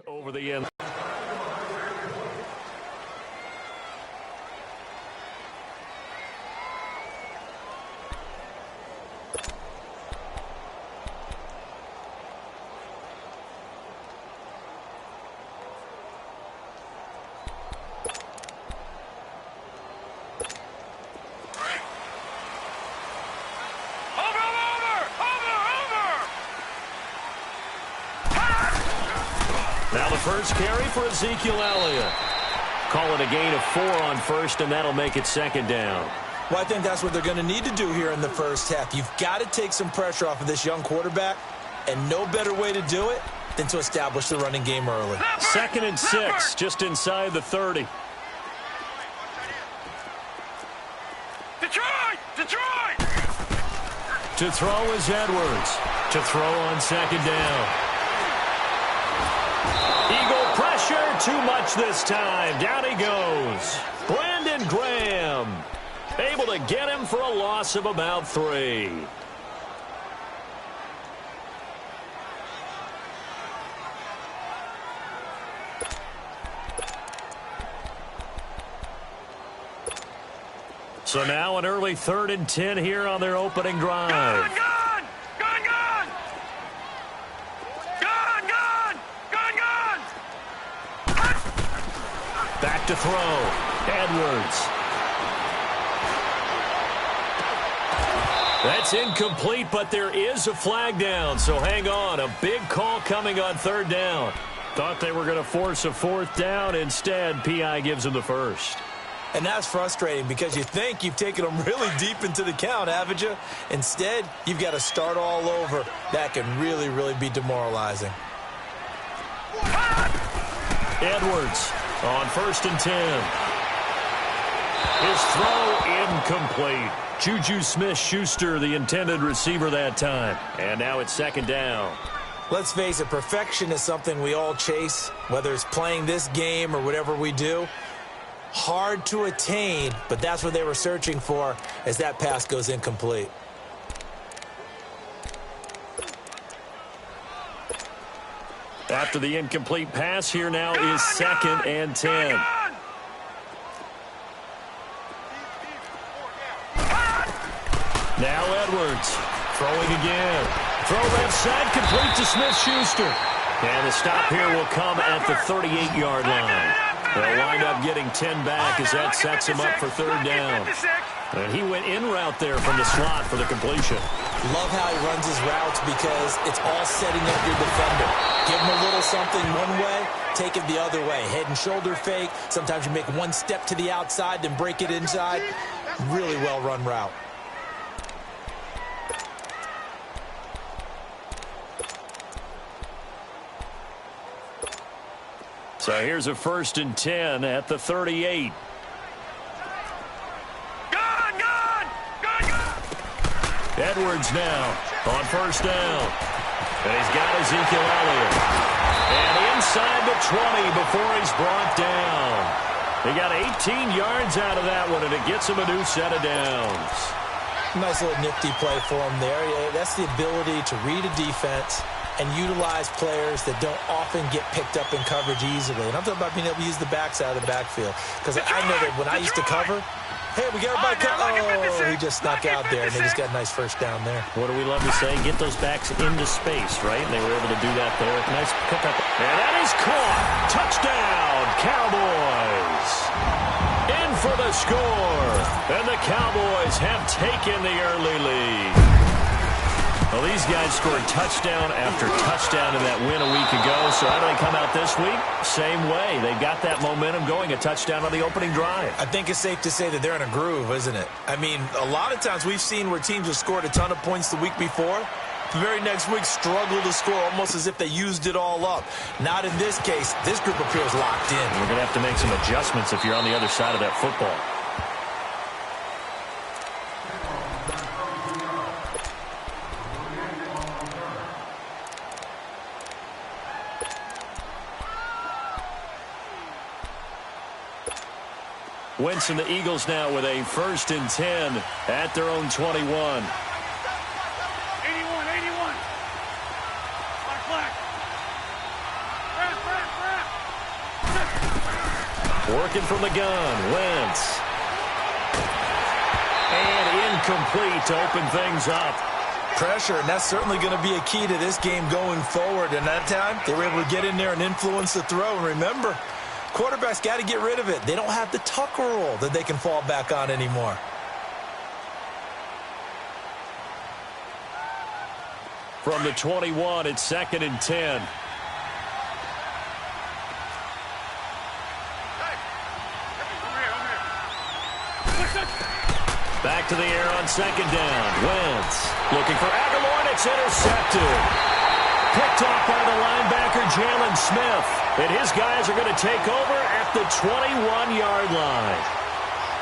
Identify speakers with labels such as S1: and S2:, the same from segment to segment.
S1: Over the end. Now the first carry for Ezekiel Elliott. Call it a gain of 4 on first, and that'll make it second down.
S2: Well, I think that's what they're going to need to do here in the first half. You've got to take some pressure off of this young quarterback, and no better way to do it than to establish the running game early.
S1: 2nd and 6, just inside the 30.
S3: Detroit!
S1: To throw is Edwards. To throw on second down. Eagle pressure, too much this time. Down he goes. Brandon Graham able to get him for a loss of about 3. So now an early 3rd and 10 here on their opening drive.
S3: Gone!
S1: Back to throw. Edwards. That's incomplete, but there is a flag down, so hang on. A big call coming on 3rd down. Thought they were going to force a 4th down. Instead, P.I. gives them the first.
S2: And that's frustrating because you think you've taken them really deep into the count, haven't you? Instead, you've got to start all over. That can really, really be demoralizing.
S1: Edwards on 1st and 10. His throw incomplete. Juju Smith-Schuster, the intended receiver that time. And now it's 2nd down.
S2: Let's face it, perfection is something we all chase, whether it's playing this game or whatever we do. Hard to attain, but that's what they were searching for as that pass goes incomplete.
S1: After the incomplete pass, here now is 2nd and 10. Now Edwards throwing again. Throw left side, complete to Smith-Schuster. And the stop here will come at the 38-yard line. They'll wind up getting 10 back as that sets him up for 3rd down. And he went in route there from the slot for the completion.
S2: Love how he runs his routes because it's all setting up your defender. Give him a little something one way, take it the other way. Head and shoulder fake. Sometimes you make one step to the outside, then break it inside. Really well-run route.
S1: So here's a 1st and 10 at the 38. Edwards now on 1st down. And he's got Ezekiel Elliott. And inside the 20 before he's brought down. They got 18 yards out of that one, and it gets him a new set of downs.
S2: Nice little nifty play for him there. Yeah, that's the ability to read a defense and utilize players that don't often get picked up in coverage easily. And I'm talking about being able to use the backside of the backfield. Because I know that when I used to cover, hey, we got everybody covered. Oh, he just snuck out there, and they just got a nice 1st down there.
S1: What do we love to say? Get those backs into space, right? And they were able to do that there. Nice pickup. And that is caught. Touchdown, Cowboys. In for the score. And the Cowboys have taken the early lead. Well, these guys scored touchdown after touchdown in that win a week ago. So how do they come out this week? Same way. They got that momentum going, a touchdown on the opening drive.
S2: I think it's safe to say that they're in a groove, isn't it? I mean, a lot of times we've seen where teams have scored a ton of points the week before. The very next week struggle to score almost as if they used it all up. Not in this case. This group appears locked in.
S1: We're going to have to make some adjustments if you're on the other side of that football. Wentz and the Eagles now with a 1st and 10 at their own 21.
S3: 81. Black.
S1: Working from the gun, Wentz. And incomplete to open things up.
S2: Pressure, and that's certainly going to be a key to this game going forward. And that time, they were able to get in there and influence the throw. And remember, quarterbacks got to get rid of it. They don't have the Tucker rule that they can fall back on anymore.
S1: From the 21, it's 2nd and 10. Back to the air on 2nd down. Wentz looking for Aguilar, and it's intercepted. Picked off by the linebacker, Jalen Smith. And his guys are going to take over at the 21-yard line.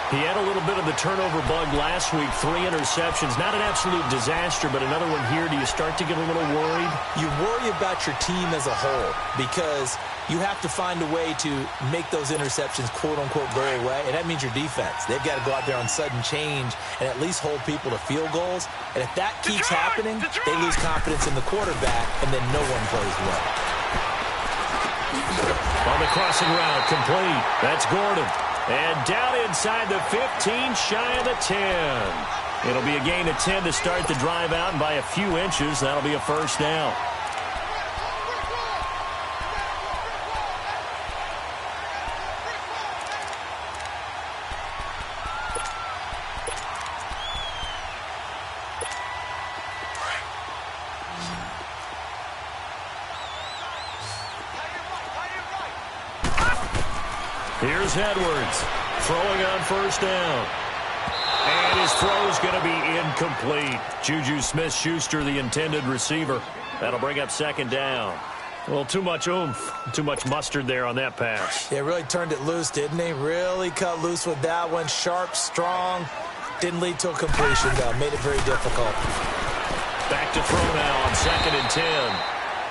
S1: He had a little bit of the turnover bug last week, 3 interceptions. Not an absolute disaster, but another one here. Do you start to get a little worried?
S2: You worry about your team as a whole because you have to find a way to make those interceptions, quote-unquote, go away, and that means your defense. They've got to go out there on sudden change and at least hold people to field goals. And if that keeps happening, they lose confidence in the quarterback, and then no one plays well.
S1: On the crossing route, complete. That's Gordon. And down inside the 15, shy of the 10. It'll be a gain of 10 to start the drive out, and by a few inches, that'll be a first down. Here's Edwards throwing on first down. And his throw's going to be incomplete. Juju Smith-Schuster, the intended receiver. That'll bring up 2nd down. Well, too much oomph, too much mustard there on that pass.
S2: Yeah, really turned it loose, didn't he? Really cut loose with that one. Sharp, strong. Didn't lead to a completion, though. Made it very difficult.
S1: Back to throw now on 2nd and 10.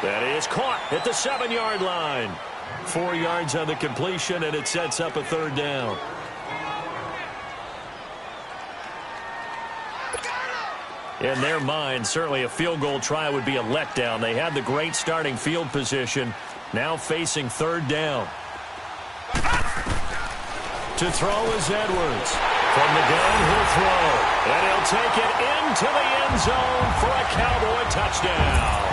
S1: That is caught at the 7-yard line. 4 yards on the completion, and it sets up a 3rd down. In their mind, certainly a field goal try would be a letdown. They had the great starting field position, now facing 3rd down. To throw is Edwards. From the gun, he'll throw. And he'll take it into the end zone for a Cowboy touchdown.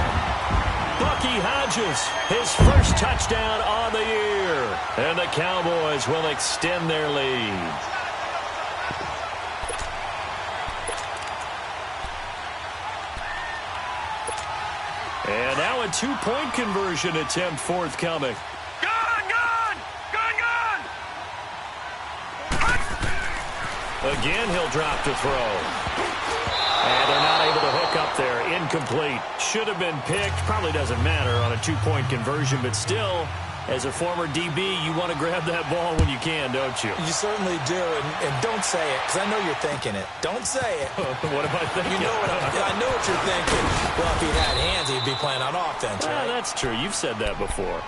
S1: Bucky Hodges, his first touchdown on the year. And the Cowboys will extend their lead. And now a 2-point conversion attempt forthcoming. Again, he'll drop to throw. And they're not able to hook up there. Incomplete. Should have been picked. Probably doesn't matter on a 2-point conversion, but still, as a former DB, you want to grab that ball when you can, don't you?
S2: You certainly do, and don't say it, because I know you're thinking it. Don't say it.
S1: What am I thinking?
S2: You know I know what you're thinking. Well, if he had hands, he'd be playing on offense, right?
S1: That's true. You've said that before.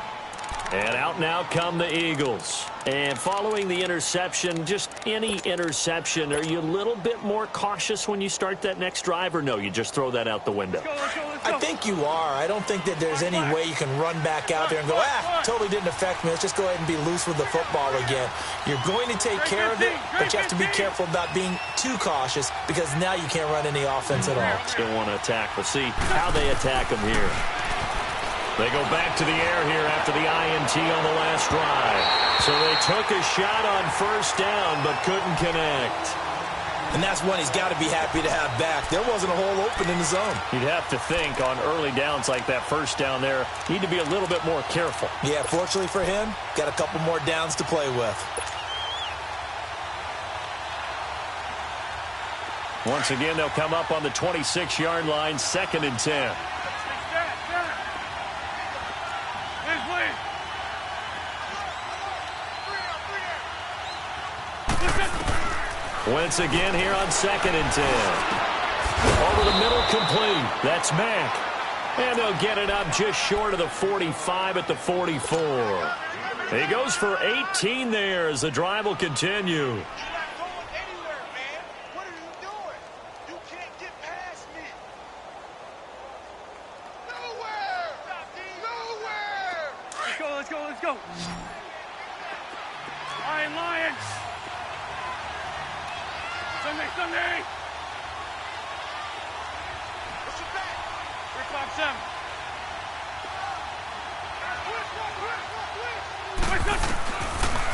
S1: And out now come the Eagles. And following the interception, just any interception, are you a little bit more cautious when you start that next drive, or no, you just throw that out the window?
S2: Let's go. I think you are. I don't think that there's any way you can run back out there and go, totally didn't affect me. Let's just go ahead and be loose with the football again. You're going to take care of it, but you have to be careful about being too cautious because now you can't run any offense at all.
S1: Still want to attack. We'll see how they attack them here. They go back to the air here after the INT on the last drive. So they took a shot on first down but couldn't connect.
S2: And that's one he's got to be happy to have back. There wasn't a hole open in the zone.
S1: You'd have to think on early downs like that first down there, need to be a little bit more careful.
S2: Yeah, fortunately for him, got a couple more downs to play with.
S1: Once again, they'll come up on the 26-yard line, 2nd and 10. Wentz again here on 2nd and 10. Over the middle, complete. That's Mack. And they'll get it up just short of the 45 at the 44. He goes for 18 there as the drive will continue.
S3: Let's go.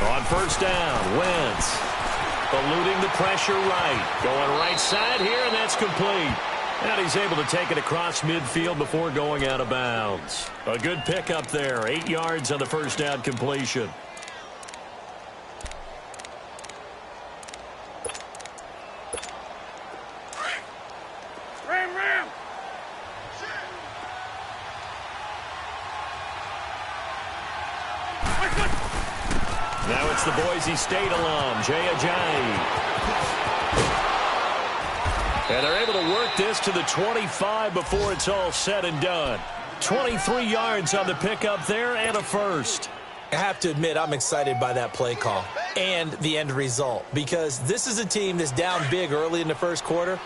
S1: On first down, Wentz eluding the pressure right. Going right side here, and that's complete. And he's able to take it across midfield before going out of bounds. A good pickup there. 8 yards on the first down completion. Now it's the Boise State alum, Jay Ajayi. And they're able to work this to the 25 before it's all said and done. 23 yards on the pickup there and a first.
S2: I have to admit, I'm excited by that play call and the end result, because this is a team that's down big early in the first quarter,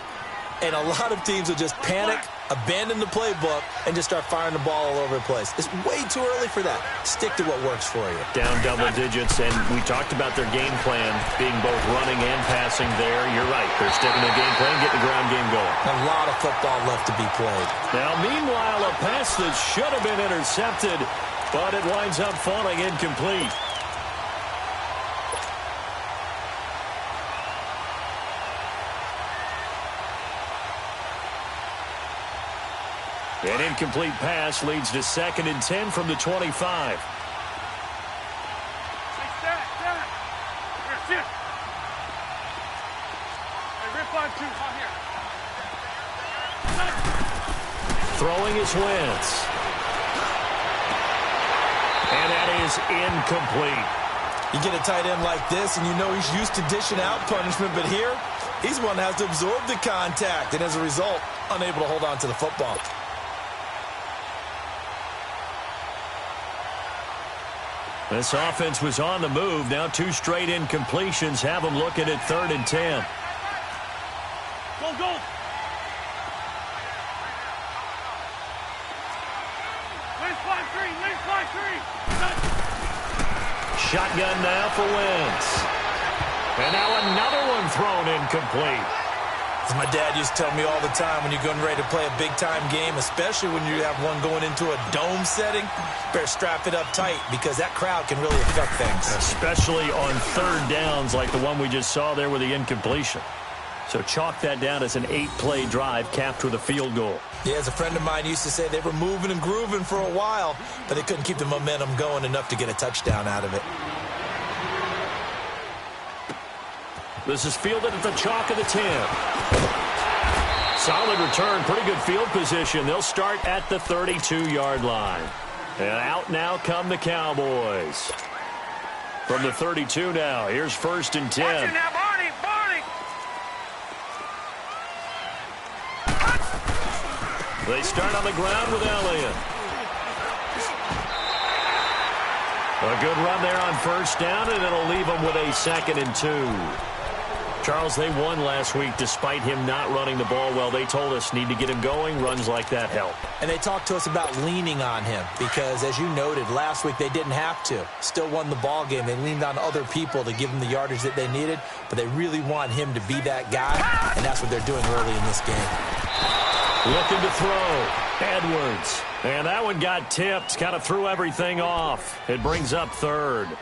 S2: and a lot of teams will just panic, abandon the playbook, and just start firing the ball all over the place. It's way too early for that. Stick to what works for you.
S1: Down double digits, and we talked about their game plan being both running and passing there. You're right. They're sticking to the game plan, getting the ground game going.
S2: A lot of football left to be played.
S1: Now, meanwhile, a pass that should have been intercepted, but it winds up falling incomplete. An incomplete pass leads to 2nd and 10 from the 25. Throwing is Wentz. And that is incomplete.
S2: You get a tight end like this, and you know he's used to dishing out punishment, but here, he's one that has to absorb the contact, and as a result, unable to hold on to the football.
S1: This offense was on the move. Now 2 straight incompletions have them looking at 3rd and 10.
S3: Go. Line 3.
S1: Shotgun now for Wentz. And now another one thrown incomplete.
S2: As my dad used to tell me all the time, when you're getting ready to play a big-time game, especially when you have one going into a dome setting, better strap it up tight because that crowd can really affect things.
S1: Especially on 3rd downs like the one we just saw there with the incompletion. So chalk that down as an 8-play drive capped with a field goal.
S2: Yeah, as a friend of mine used to say, they were moving and grooving for a while, but they couldn't keep the momentum going enough to get a touchdown out of it.
S1: This is fielded at the chalk of the 10. Solid return, pretty good field position. They'll start at the 32-yard line. And out now come the Cowboys. From the 32 now, here's 1st and 10.
S3: Watch it now, Barney!
S1: They start on the ground with Elliott. A good run there on 1st down, and it'll leave them with a 2nd and 2. Charles, they won last week despite him not running the ball well. They told us need to get him going. Runs like that help.
S2: And they talked to us about leaning on him because, as you noted, last week they didn't have to. Still won the ball game. They leaned on other people to give them the yardage that they needed, but they really want him to be that guy, and that's what they're doing early in this game.
S1: Looking to throw. Edwards. And that one got tipped. Kind of threw everything off. It brings up 3rd.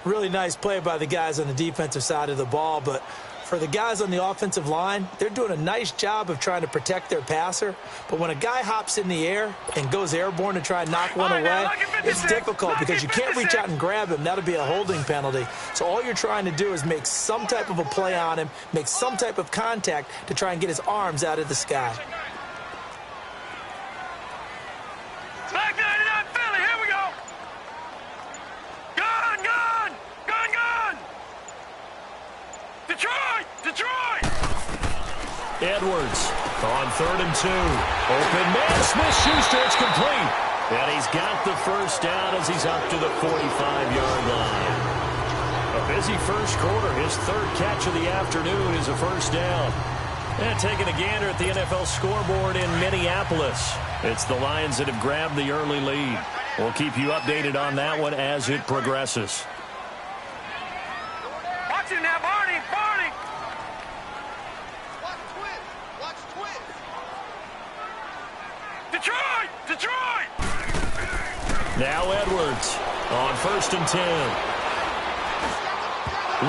S2: Really nice play by the guys on the defensive side of the ball, but for the guys on the offensive line, they're doing a nice job of trying to protect their passer. But when a guy hops in the air and goes airborne to try and knock one away, it's difficult because you can't reach out and grab him. That'll be a holding penalty. So all you're trying to do is make some type of a play on him, make some type of contact to try and get his arms out of the sky.
S1: Edwards on 3rd and 2. Open man, Smith-Schuster, it's complete. And he's got the 1st down as he's up to the 45-yard line. A busy first quarter. His 3rd catch of the afternoon is a 1st down. And taking a gander at the NFL scoreboard in Minneapolis. It's the Lions that have grabbed the early lead. We'll keep you updated on that one as it progresses.
S3: Watch it now, Barney! Detroit! Detroit!
S1: Now Edwards on 1st and 10.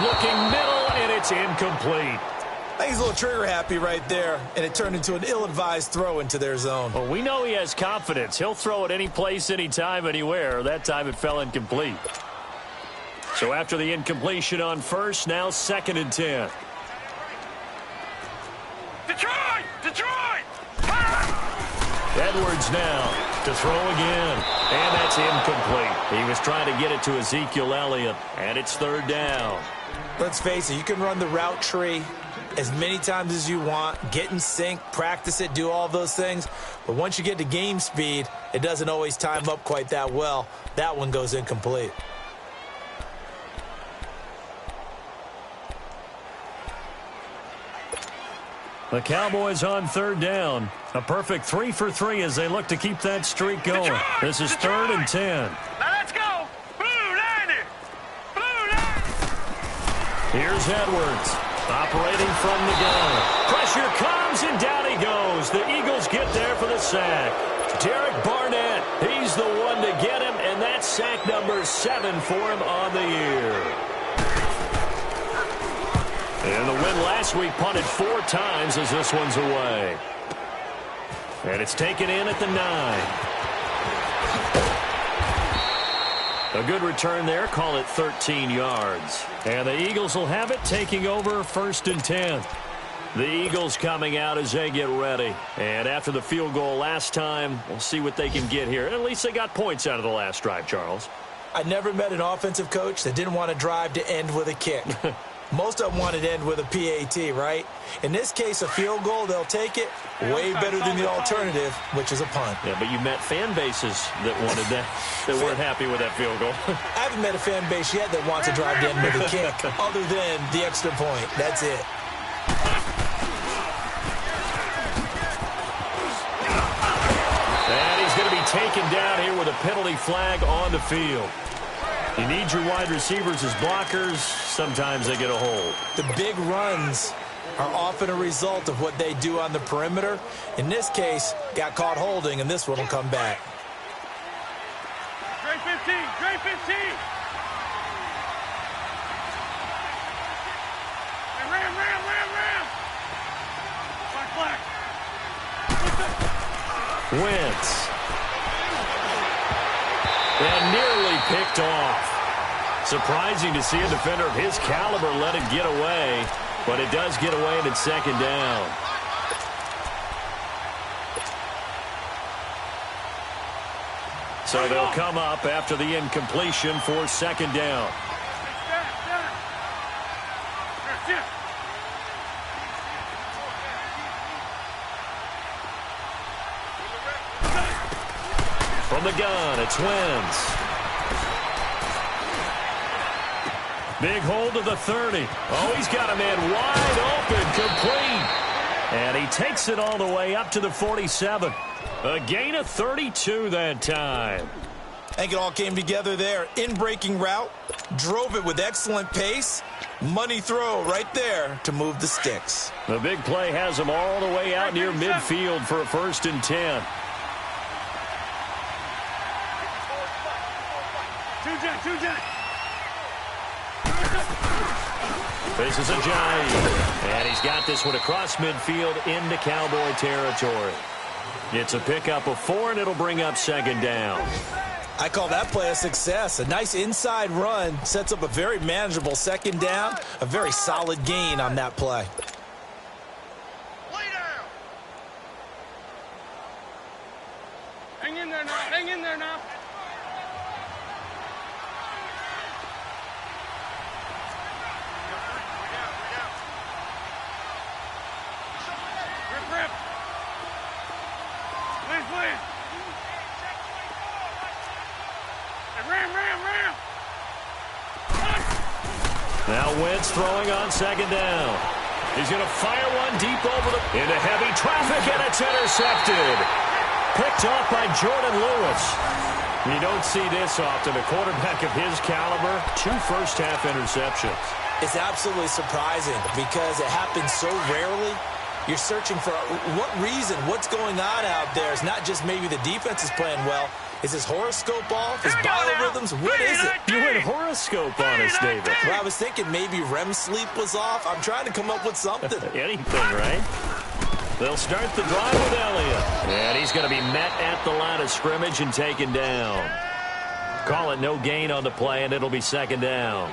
S1: Looking middle, and it's incomplete.
S2: I think he's a little trigger happy right there, and it turned into an ill-advised throw into their zone.
S1: Well, we know he has confidence. He'll throw it any place, anytime, anywhere. That time it fell incomplete. So after the incompletion on 1st, now 2nd and 10.
S3: Detroit! Detroit!
S1: Edwards now to throw again. And that's incomplete. He was trying to get it to Ezekiel Elliott, and it's 3rd down.
S2: Let's face it, you can run the route tree as many times as you want, get in sync, practice it, do all those things. But once you get to game speed, it doesn't always time up quite that well. That one goes incomplete.
S1: The Cowboys on 3rd down. A perfect 3 for 3 as they look to keep that streak going.
S3: Detroit!
S1: This is
S3: Detroit!
S1: 3rd and 10.
S3: Now let's go! Blue 90! Blue 90!
S1: Here's Edwards operating from the gun. Pressure comes, and down he goes. The Eagles get there for the sack. Derek Barnett, he's the one to get him, and that's sack number 7 for him on the year. And the win last week punted 4 times as this one's away. And it's taken in at the 9. A good return there. Call it 13 yards. And the Eagles will have it, taking over 1st and 10. The Eagles coming out as they get ready. And after the field goal last time, we'll see what they can get here. And at least they got points out of the last drive, Charles.
S2: I never met an offensive coach that didn't want to drive to end with a kick. Most of them wanted to end with a PAT, right? In this case, a field goal, they'll take it. Way better than the alternative, which is a punt.
S1: Yeah, but you met fan bases that wanted that, that weren't happy with that field goal.
S2: I haven't met a fan base yet that wants to drive to end with a kick, other than the extra point. That's it.
S1: And he's going to be taken down here with a penalty flag on the field. You need your wide receivers as blockers. Sometimes they get a hold.
S2: The big runs are often a result of what they do on the perimeter. In this case, got caught holding, and this one will come back.
S3: Gray 15! Gray 15! Hey, ram! Black!
S1: Wentz. And nearly picked off. Surprising to see a defender of his caliber let it get away, but it does get away and it's 2nd down. So they'll come up after the incompletion for 2nd down. From the gun, it's Wentz. Big hold to the 30. Oh, he's got a man wide open, complete. And he takes it all the way up to the 47. A gain of 32 that time.
S2: I think it all came together there. In-breaking route, drove it with excellent pace. Money throw right there to move the sticks.
S1: The big play has him all the way out near midfield for a 1st and 10. This is Ajayi, and he's got this one across midfield into Cowboy territory. It's a pickup of 4, and it'll bring up 2nd down.
S2: I call that play a success. A nice inside run sets up a very manageable 2nd down, a very solid gain on that play.
S3: Lay down! Hang in there now! Hang in there now!
S1: Now Wentz throwing on 2nd down. He's going to fire one deep into heavy traffic, and it's intercepted. Picked off by Jordan Lewis. You don't see this often. A quarterback of his caliber, 2 first-half interceptions.
S2: It's absolutely surprising because it happens so rarely. You're searching for what reason, what's going on out there. It's not just maybe the defense is playing well. Is his horoscope off? His biorhythms? What is it?
S1: You went horoscope on us, David.
S2: Well, I was thinking maybe REM sleep was off. I'm trying to come up with something.
S1: Anything, right? They'll start the drive with Elliott. And he's going to be met at the line of scrimmage and taken down. Call it no gain on the play, and it'll be second down.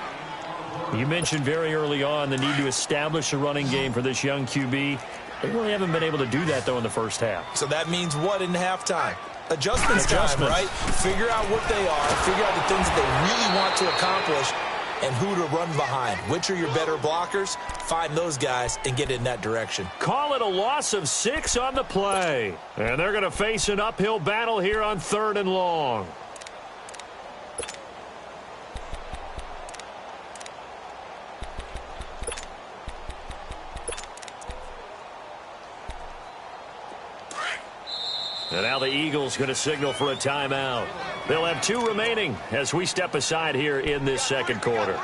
S1: You mentioned very early on the need to establish a running game for this young QB. They really haven't been able to do that, though, in the first half.
S2: So that means what in halftime? Adjustments time, right? Figure out what they are. Figure out the things that they really want to accomplish and who to run behind. Which are your better blockers? Find those guys and get in that direction.
S1: Call it a loss of 6 on the play. And they're going to face an uphill battle here on 3rd and long. And now the Eagles going to signal for a timeout. They'll have 2 remaining as we step aside here in this second quarter.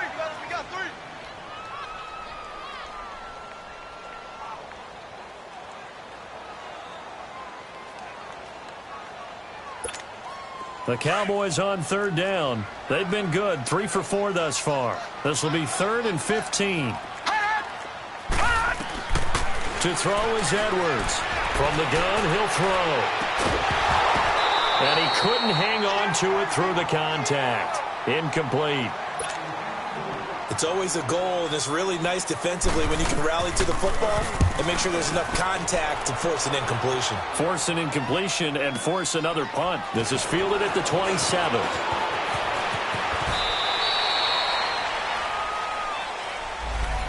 S1: The Cowboys on 3rd down. They've been good, 3 for 4 thus far. This will be 3rd and 15. To throw is Edwards. From the gun, he'll throw. And he couldn't hang on to it through the contact. Incomplete.
S2: It's always a goal, and it's really nice defensively when you can rally to the football and make sure there's enough contact to force an incompletion.
S1: Force an incompletion and force another punt. This is fielded at the 27.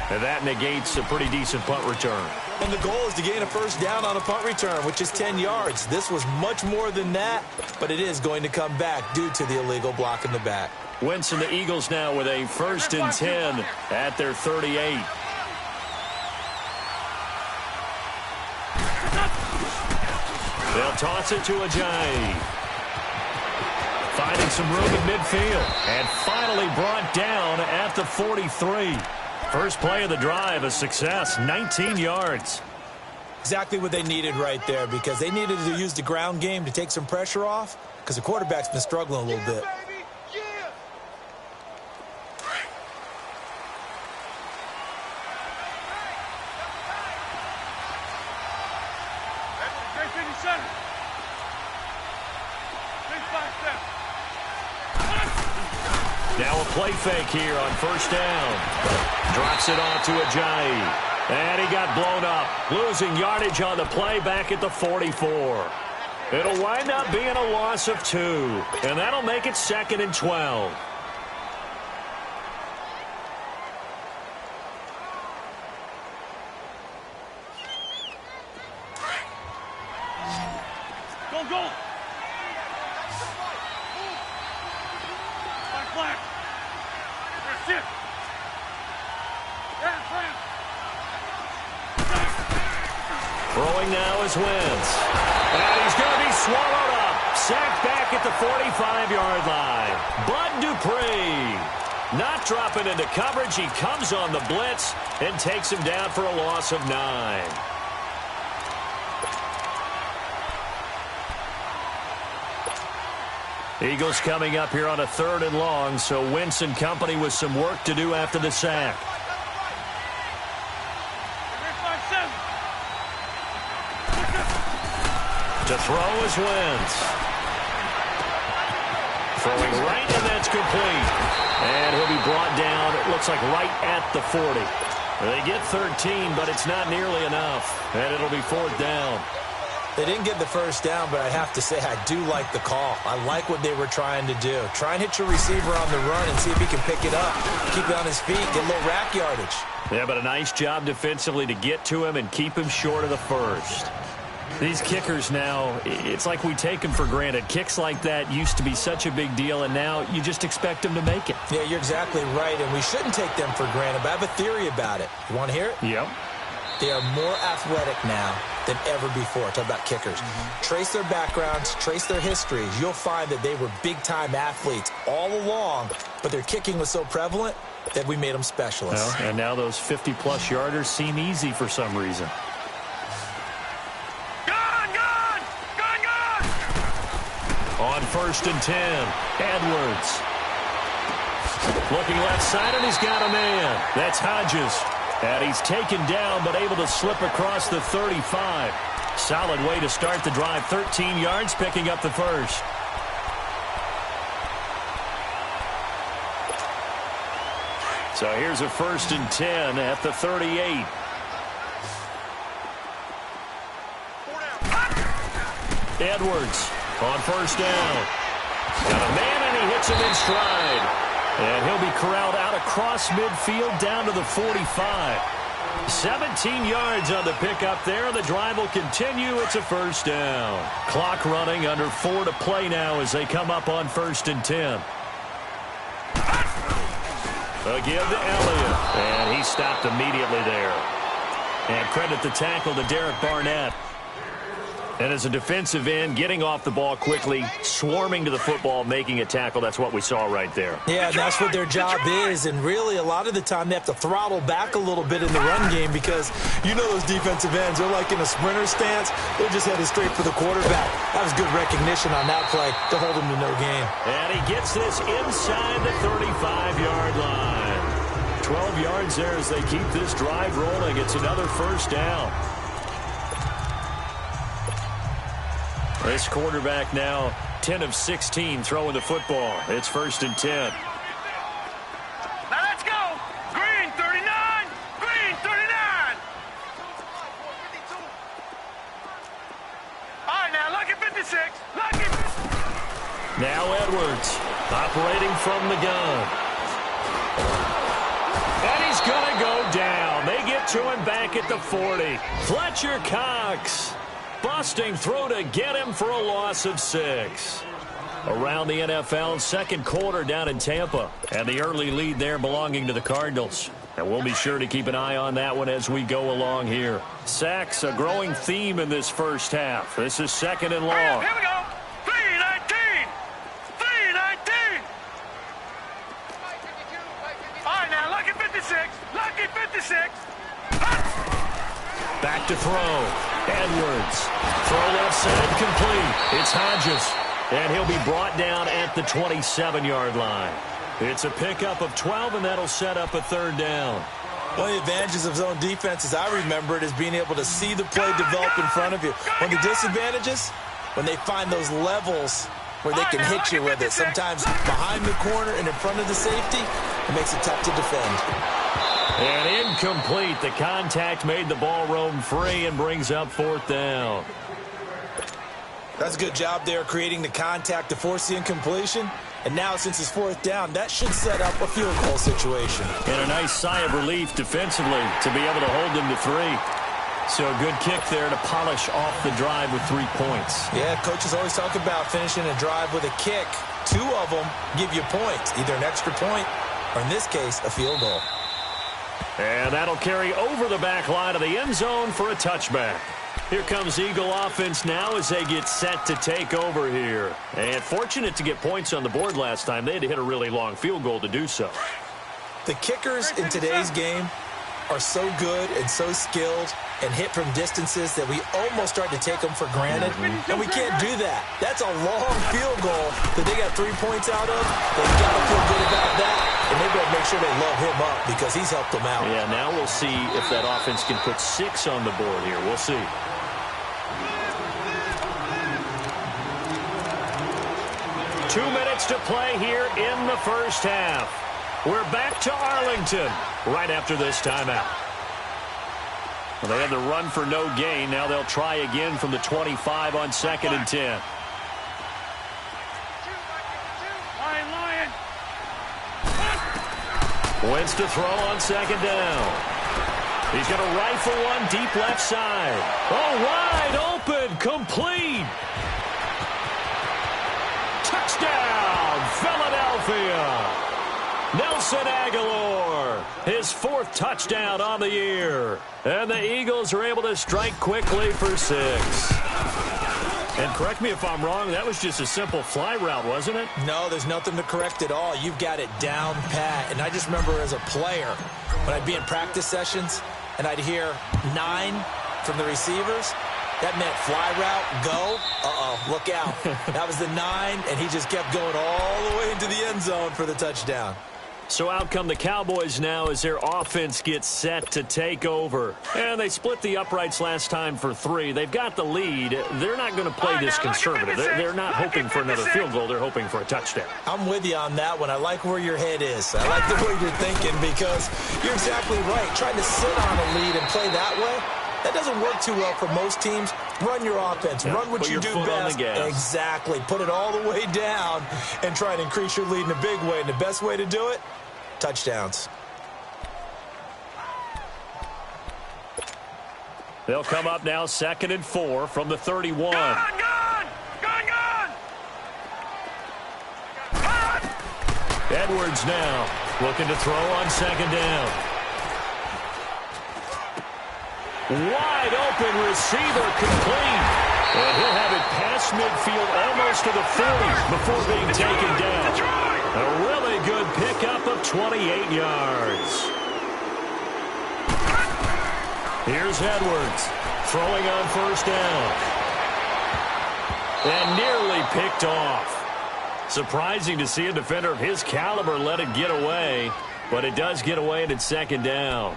S1: And that negates a pretty decent punt return.
S2: And the goal is to gain a first down on a punt return, which is 10 yards. This was much more than that, but it is going to come back due to the illegal block in the back.
S1: Wentz and the Eagles now with a 1st and 10 at their 38. They'll toss it to Ajayi. Finding some room in midfield. And finally brought down at the 43. First play of the drive, a success, 19 yards.
S2: Exactly what they needed right there, because they needed to use the ground game to take some pressure off, because the quarterback's been struggling a little bit.
S1: Now a play fake here on 1st down. Drops it off to Ajayi. And he got blown up. Losing yardage on the play back at the 44. It'll wind up being a loss of 2. And that'll make it 2nd and 12.
S3: Go! Flag! That's it!
S1: Throwing now is Wentz. And he's going to be swallowed up. Sacked back at the 45-yard line. Bud Dupree not dropping into coverage. He comes on the blitz and takes him down for a loss of 9. Eagles coming up here on a 3rd and long, so Wentz and company with some work to do after the sack. To throw is Wentz. Throwing right, and that's complete. And he'll be brought down, it looks like right at the 40. They get 13, but it's not nearly enough. And it'll be 4th down.
S2: They didn't get the first down, but I have to say I do like the call. I like what they were trying to do. Try and hit your receiver on the run and see if he can pick it up. Keep it on his feet, get a little rack yardage.
S1: Yeah, but a nice job defensively to get to him and keep him short of the first. These kickers now, it's like we take them for granted. Kicks like that used to be such a big deal, and now you just expect them to make it.
S2: Yeah, you're exactly right, and we shouldn't take them for granted, but I have a theory about it. You want to hear it?
S1: Yep.
S2: They are more athletic now than ever before. Talk about kickers. Trace their backgrounds, trace their histories. You'll find that they were big-time athletes all along, but their kicking was so prevalent that we made them specialists.
S1: Well, and now those 50-plus yarders seem easy for some reason. On 1st and 10, Edwards. Looking left side, and he's got a man. That's Hodges. And he's taken down, but able to slip across the 35. Solid way to start the drive. 13 yards, picking up the first. So here's a 1st and 10 at the 38. Edwards on 1st down. Got a man, and he hits him in stride. And he'll be corralled out across midfield down to the 45. 17 yards on the pickup there. The drive will continue. It's a 1st down. Clock running, under 4 to play now as they come up on 1st and 10. A give to Elliott. And he stopped immediately there. And credit the tackle to Derek Barnett. And as a defensive end, getting off the ball quickly, swarming to the football, making a tackle, that's what we saw right there.
S2: Yeah, and that's what their job is. And really, a lot of the time, they have to throttle back a little bit in the run game because you know those defensive ends, they're like in a sprinter stance. They're just headed straight for the quarterback. That was good recognition on that play to hold him to no gain.
S1: And he gets this inside the 35-yard line. 12 yards there as they keep this drive rolling. It's another 1st down. This quarterback now 10 of 16 throwing the football. It's 1st and 10.
S3: Now let's go. Green 39. Green 39. All right, now look at 56. Look at.
S1: Now Edwards operating from the gun. And he's going to go down. They get to him back at the 40. Fletcher Cox. Busting through to get him for a loss of 6. Around the NFL, 2nd quarter down in Tampa. And the early lead there belonging to the Cardinals. And we'll be sure to keep an eye on that one as we go along here. Sacks, a growing theme in this 1st half. This is 2nd and long.
S3: Here we go. 3-19. 3-19. All right, now look at 56. Look at 56.
S1: Back to throw. Edwards. Throw left side complete. It's Hodges. And he'll be brought down at the 27-yard line. It's a pickup of 12, and that'll set up a 3rd down.
S2: One of the advantages of zone defense, as I remember it, is being able to see the play develop in front of you. One of the disadvantages, when they find those levels where they can hit you with it. Sometimes behind the corner and in front of the safety, it makes it tough to defend.
S1: And incomplete. The contact made the ball roam free and brings up 4th down.
S2: That's a good job there creating the contact to force the incompletion. And now since it's 4th down, that should set up a field goal situation.
S1: And a nice sigh of relief defensively to be able to hold them to 3. So a good kick there to polish off the drive with 3 points.
S2: Yeah, coaches always talk about finishing a drive with a kick. 2 of them give you points, either an extra point or, in this case, a field goal.
S1: And that'll carry over the back line of the end zone for a touchback. Here comes Eagle offense now as they get set to take over here. And fortunate to get points on the board last time. They had to hit a really long field goal to do so.
S2: The kickers in today's game are so good and so skilled and hit from distances that we almost start to take them for granted. And we can't do that. That's a long field goal that they got 3 points out of. They've got to feel good about that. And they better make sure they load him up because he's helped them out.
S1: Yeah, now we'll see if that offense can put 6 on the board here. We'll see. Two minutes to play here in the 1st half. We're back to Arlington right after this timeout. Well, they had the run for no gain. Now they'll try again from the 25 on 2nd and 10. Wentz to throw on 2nd down. He's going to rifle one deep left side. Oh, wide open, complete. Touchdown, Philadelphia. Nelson Aguilar, his 4th touchdown on the year. And the Eagles are able to strike quickly for 6. And correct me if I'm wrong, that was just a simple fly route, wasn't it?
S2: No, there's nothing to correct at all. You've got it down pat. And I just remember as a player, when I'd be in practice sessions and I'd hear 9 from the receivers, That meant fly route, go. Uh-oh, look out. That was the 9, and he just kept going all the way into the end zone for the touchdown.
S1: So out come the Cowboys now as their offense gets set to take over. And they split the uprights last time for 3. They've got the lead. They're not going to play this conservative. They're not hoping for another field goal. They're hoping for a touchdown.
S2: I'm with you on that one. I like where your head is. I like the way you're thinking because you're exactly right. Trying to sit on a lead and play that way, that doesn't work too well for most teams. Run your offense.
S1: Yeah,
S2: run what you do best. Exactly. Put it all the way down and try and increase your lead in a big way. And the best way to do it, touchdowns.
S1: They'll come up now 2nd and 4 from the 31.
S3: Gone!
S1: Edwards now looking to throw on 2nd down. Wide open receiver complete. And he'll have it past midfield almost to the 40 before being taken down. A really good pickup of 28 yards. Here's Edwards throwing on 1st down. And nearly picked off. Surprising to see a defender of his caliber let it get away, but it does get away and it's 2nd down.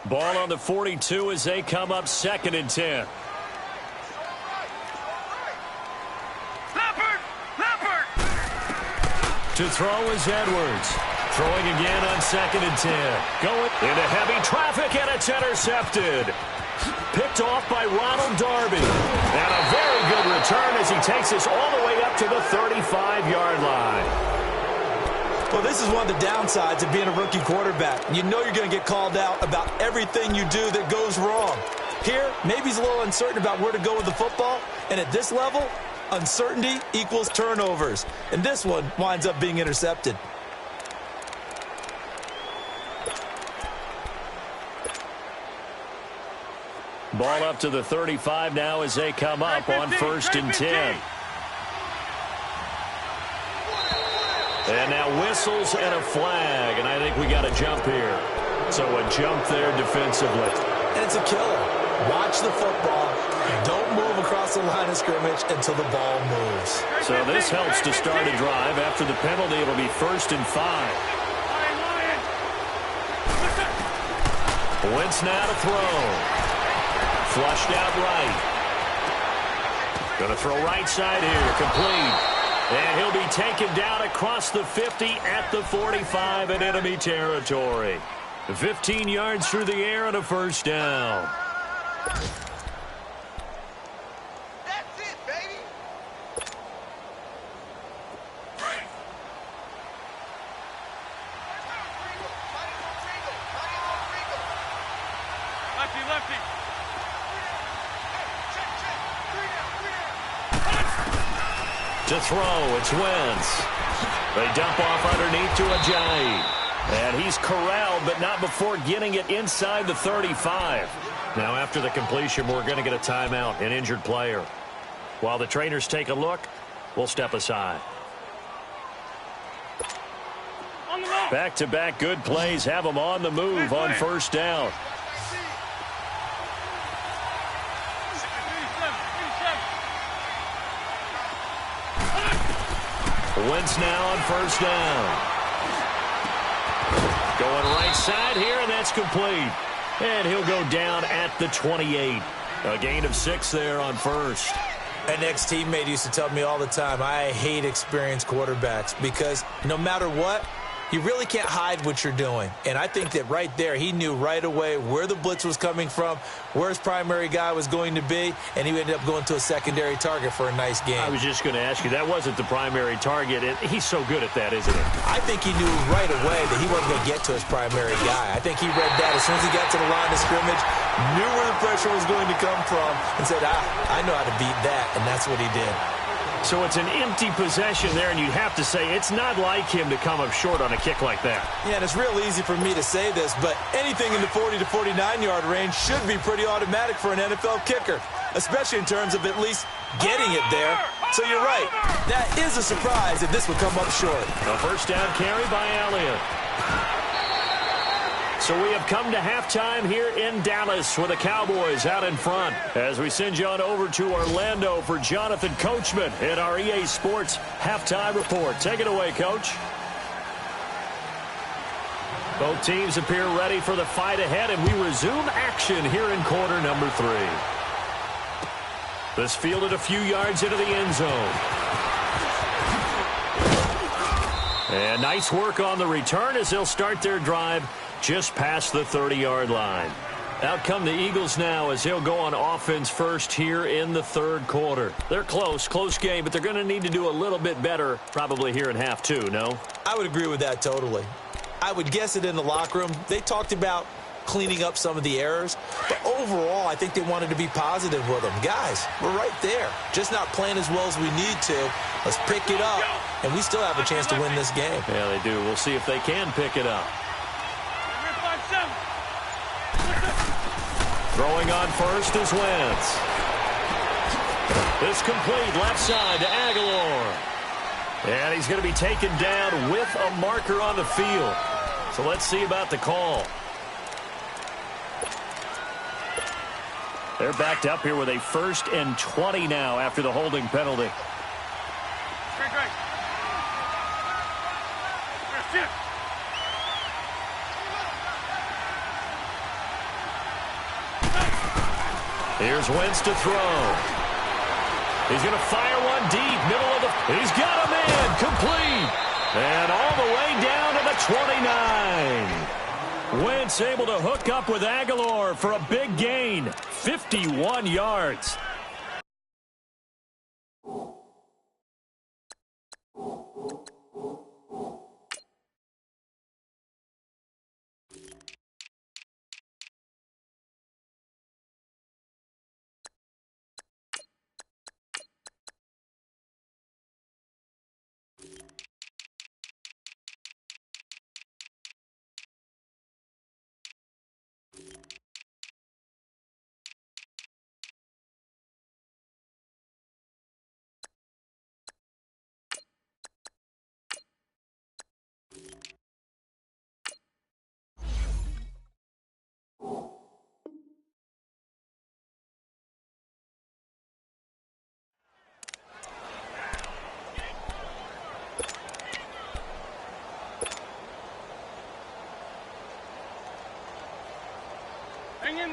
S1: Ball on the 42 as they come up 2nd and 10. To throw is Edwards. Throwing again on 2nd and 10. Going into heavy traffic, and it's intercepted. Picked off by Ronald Darby. And a very good return as he takes us all the way up to the 35-yard line.
S2: Well, this is one of the downsides of being a rookie quarterback. You know you're going to get called out about everything you do that goes wrong. Here, maybe he's a little uncertain about where to go with the football. And at this level, uncertainty equals turnovers. And this one winds up being intercepted.
S1: Ball up to the 35 now as they come up on 1st and 10. And now whistles and a flag, and I think we got a jump here. So a jump there defensively.
S2: And it's a killer. Watch the football. Don't move across the line of scrimmage until the ball moves.
S1: So this helps to start a drive. After the penalty, it'll be 1st and 5. Wentz now to throw. Flushed out right. Going to throw right side here. Complete. And he'll be taken down across the 50 at the 45 in enemy territory. 15 yards through the air and a 1st down.
S3: That's it, baby. Lefty.
S1: To throw, it's Wentz. They dump off underneath to Ajayi. And he's corralled, but not before getting it inside the 35. Now, after the completion, we're going to get a timeout, an injured player. While the trainers take a look, we'll step aside. Back-to-back good plays have them on the move on 1st down. Wentz now on 1st down. Going right side here, and that's complete. And he'll go down at the 28. A gain of 6 there on 1st.
S2: An ex-teammate used to tell me all the time, I hate experienced quarterbacks because no matter what, you really can't hide what you're doing. And I think that right there, he knew right away where the blitz was coming from, where his primary guy was going to be, and he ended up going to a secondary target for a nice game.
S1: I was just going to ask you, that wasn't the primary target. He's so good at that, isn't he?
S2: I think he knew right away that he wasn't going to get to his primary guy. I think he read that as soon as he got to the line of scrimmage, knew where the pressure was going to come from, and said, I know how to beat that, and that's what he did.
S1: So it's an empty possession there, and you'd have to say it's not like him to come up short on a kick like that.
S2: Yeah, and it's real easy for me to say this, but anything in the 40 to 49-yard range should be pretty automatic for an NFL kicker, especially in terms of at least getting it there. So you're right. That is a surprise if this would come up short.
S1: A first down carry by Elliott. So we have come to halftime here in Dallas with the Cowboys out in front. As we send you on over to Orlando for Jonathan Coachman in our EA Sports Halftime Report. Take it away, Coach. Both teams appear ready for the fight ahead, and we resume action here in quarter number 3. This fielded a few yards into the end zone. And nice work on the return as they'll start their drive just past the 30-yard line. Out come the Eagles now as they'll go on offense first here in the third quarter. They're close game, but they're going to need to do a little bit better probably here in half 2, no?
S2: I would agree with that totally. I would guess it in the locker room. They talked about cleaning up some of the errors, but overall, I think they wanted to be positive with them. Guys, we're right there. Just not playing as well as we need to. Let's pick it up, and we still have a chance to win this game.
S1: Yeah, they do. We'll see if they can pick it up. Throwing on first is Wentz. It's complete left side to Aguilar. And he's going to be taken down with a marker on the field. So let's see about the call. They're backed up here with a 1st and 20 now after the holding penalty. Here's Wentz to throw. He's going to fire one deep, middle of the... He's got him in, complete. And all the way down to the 29. Wentz able to hook up with Aguilar for a big gain, 51 yards.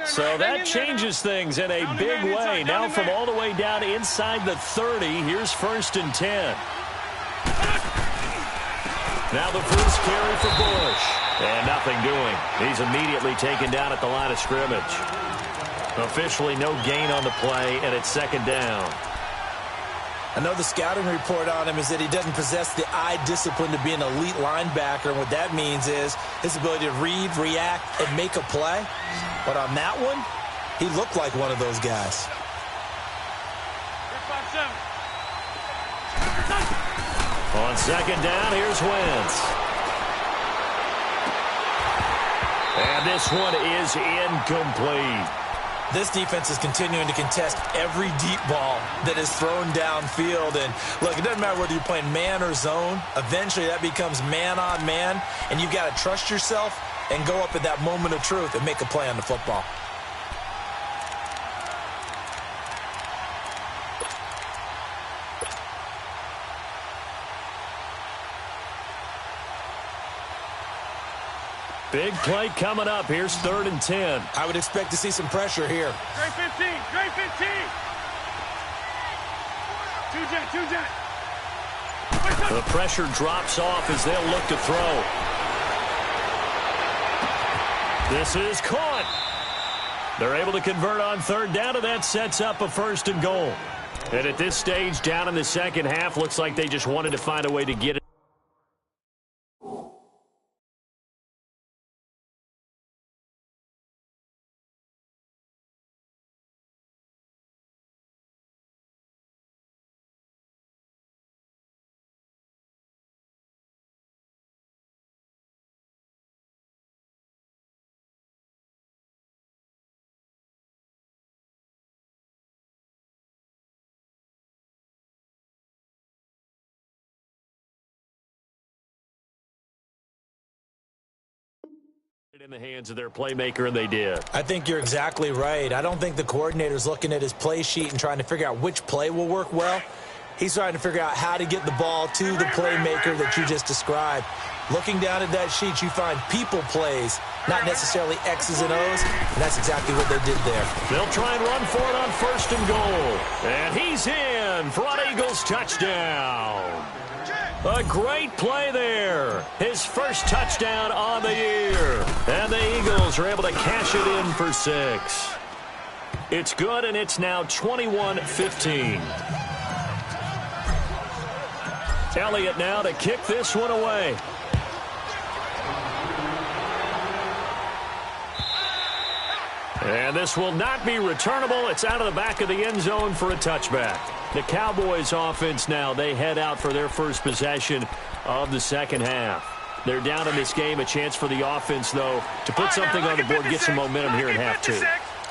S1: So that changes things in a big way. Now from all the way down inside the 30, here's 1st and 10. Now the first carry for Bush. And nothing doing. He's immediately taken down at the line of scrimmage. Officially no gain on the play, and it's 2nd down.
S2: I know the scouting report on him is that he doesn't possess the eye discipline to be an elite linebacker. And what that means is his ability to read, react, and make a play. But on that one, he looked like one of those guys.
S1: On 2nd down, here's Wentz. And this one is incomplete.
S2: This defense is continuing to contest every deep ball that is thrown downfield. And, look, it doesn't matter whether you're playing man or zone. Eventually, that becomes man-on-man, and you've got to trust yourself and go up at that moment of truth and make a play on the football.
S1: Big play coming up. Here's 3rd and 10.
S2: I would expect to see some pressure here.
S3: Great 15. Great 15. Two-jet.
S1: The pressure drops off as they'll look to throw. This is caught. They're able to convert on 3rd down, and that sets up a 1st and goal. And at this stage, down in the second half, looks like they just wanted to find a way to get it. In the hands of their playmaker, and they did.
S2: I think you're exactly right. I don't think the coordinator's looking at his play sheet and trying to figure out which play will work well. He's trying to figure out how to get the ball to the playmaker that you just described. Looking down at that sheet, you find people plays, not necessarily X's and O's, and that's exactly what they did there.
S1: They'll try and run for it on 1st and goal. And he's in for an Eagles touchdown. A great play there. His first touchdown on the year. And the Eagles are able to cash it in for 6. It's good, and it's now 21-15. Elliott now to kick this one away. And this will not be returnable. It's out of the back of the end zone for a touchback. The Cowboys offense now, they head out for their first possession of the second half. They're down in this game. A chance for the offense, though, to put something on the board, get some momentum here in half 2.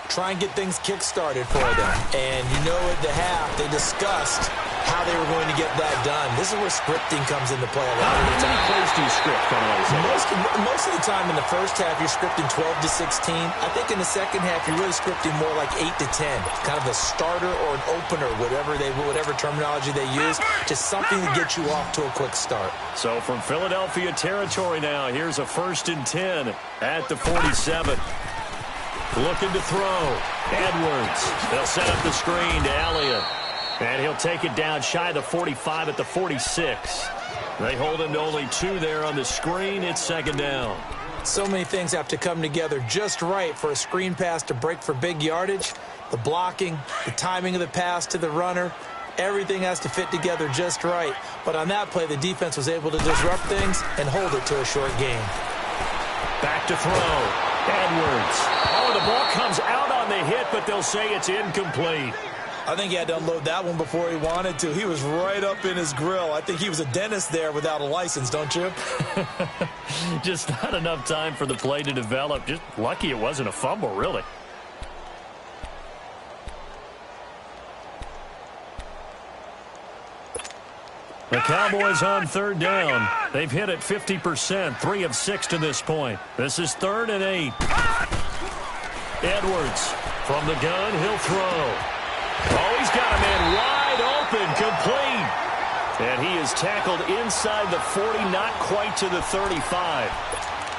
S2: Try and get things kick-started for them. And you know at the half, they discussed how they were going to get that done. This is where scripting comes into play a lot of the time.
S1: How many plays do you script?
S2: Most of the time in the first half, you're scripting 12 to 16. I think in the second half, you're really scripting more like 8 to 10. Kind of a starter or an opener, whatever terminology they use. Just something to get you off to a quick start.
S1: So from Philadelphia territory now, here's a 1st and 10 at the 47. Looking to throw. Edwards. They'll set up the screen to Elliott. And he'll take it down shy of the 45 at the 46. They hold him to only 2 there on the screen. It's 2nd down.
S2: So many things have to come together just right for a screen pass to break for big yardage. The blocking, the timing of the pass to the runner, everything has to fit together just right. But on that play, the defense was able to disrupt things and hold it to a short gain.
S1: Back to throw. Edwards. Oh, the ball comes out on the hit, but they'll say it's incomplete.
S2: I think he had to unload that one before he wanted to. He was right up in his grill. I think he was a dentist there without a license, don't you?
S1: Just not enough time for the play to develop. Just lucky it wasn't a fumble, really. The Cowboys on 3rd down. They've hit it 50%, 3 of 6 to this point. This is 3rd and 8. Edwards from the gun, he'll throw. Oh, he's got a man wide open, complete. And he is tackled inside the 40, not quite to the 35.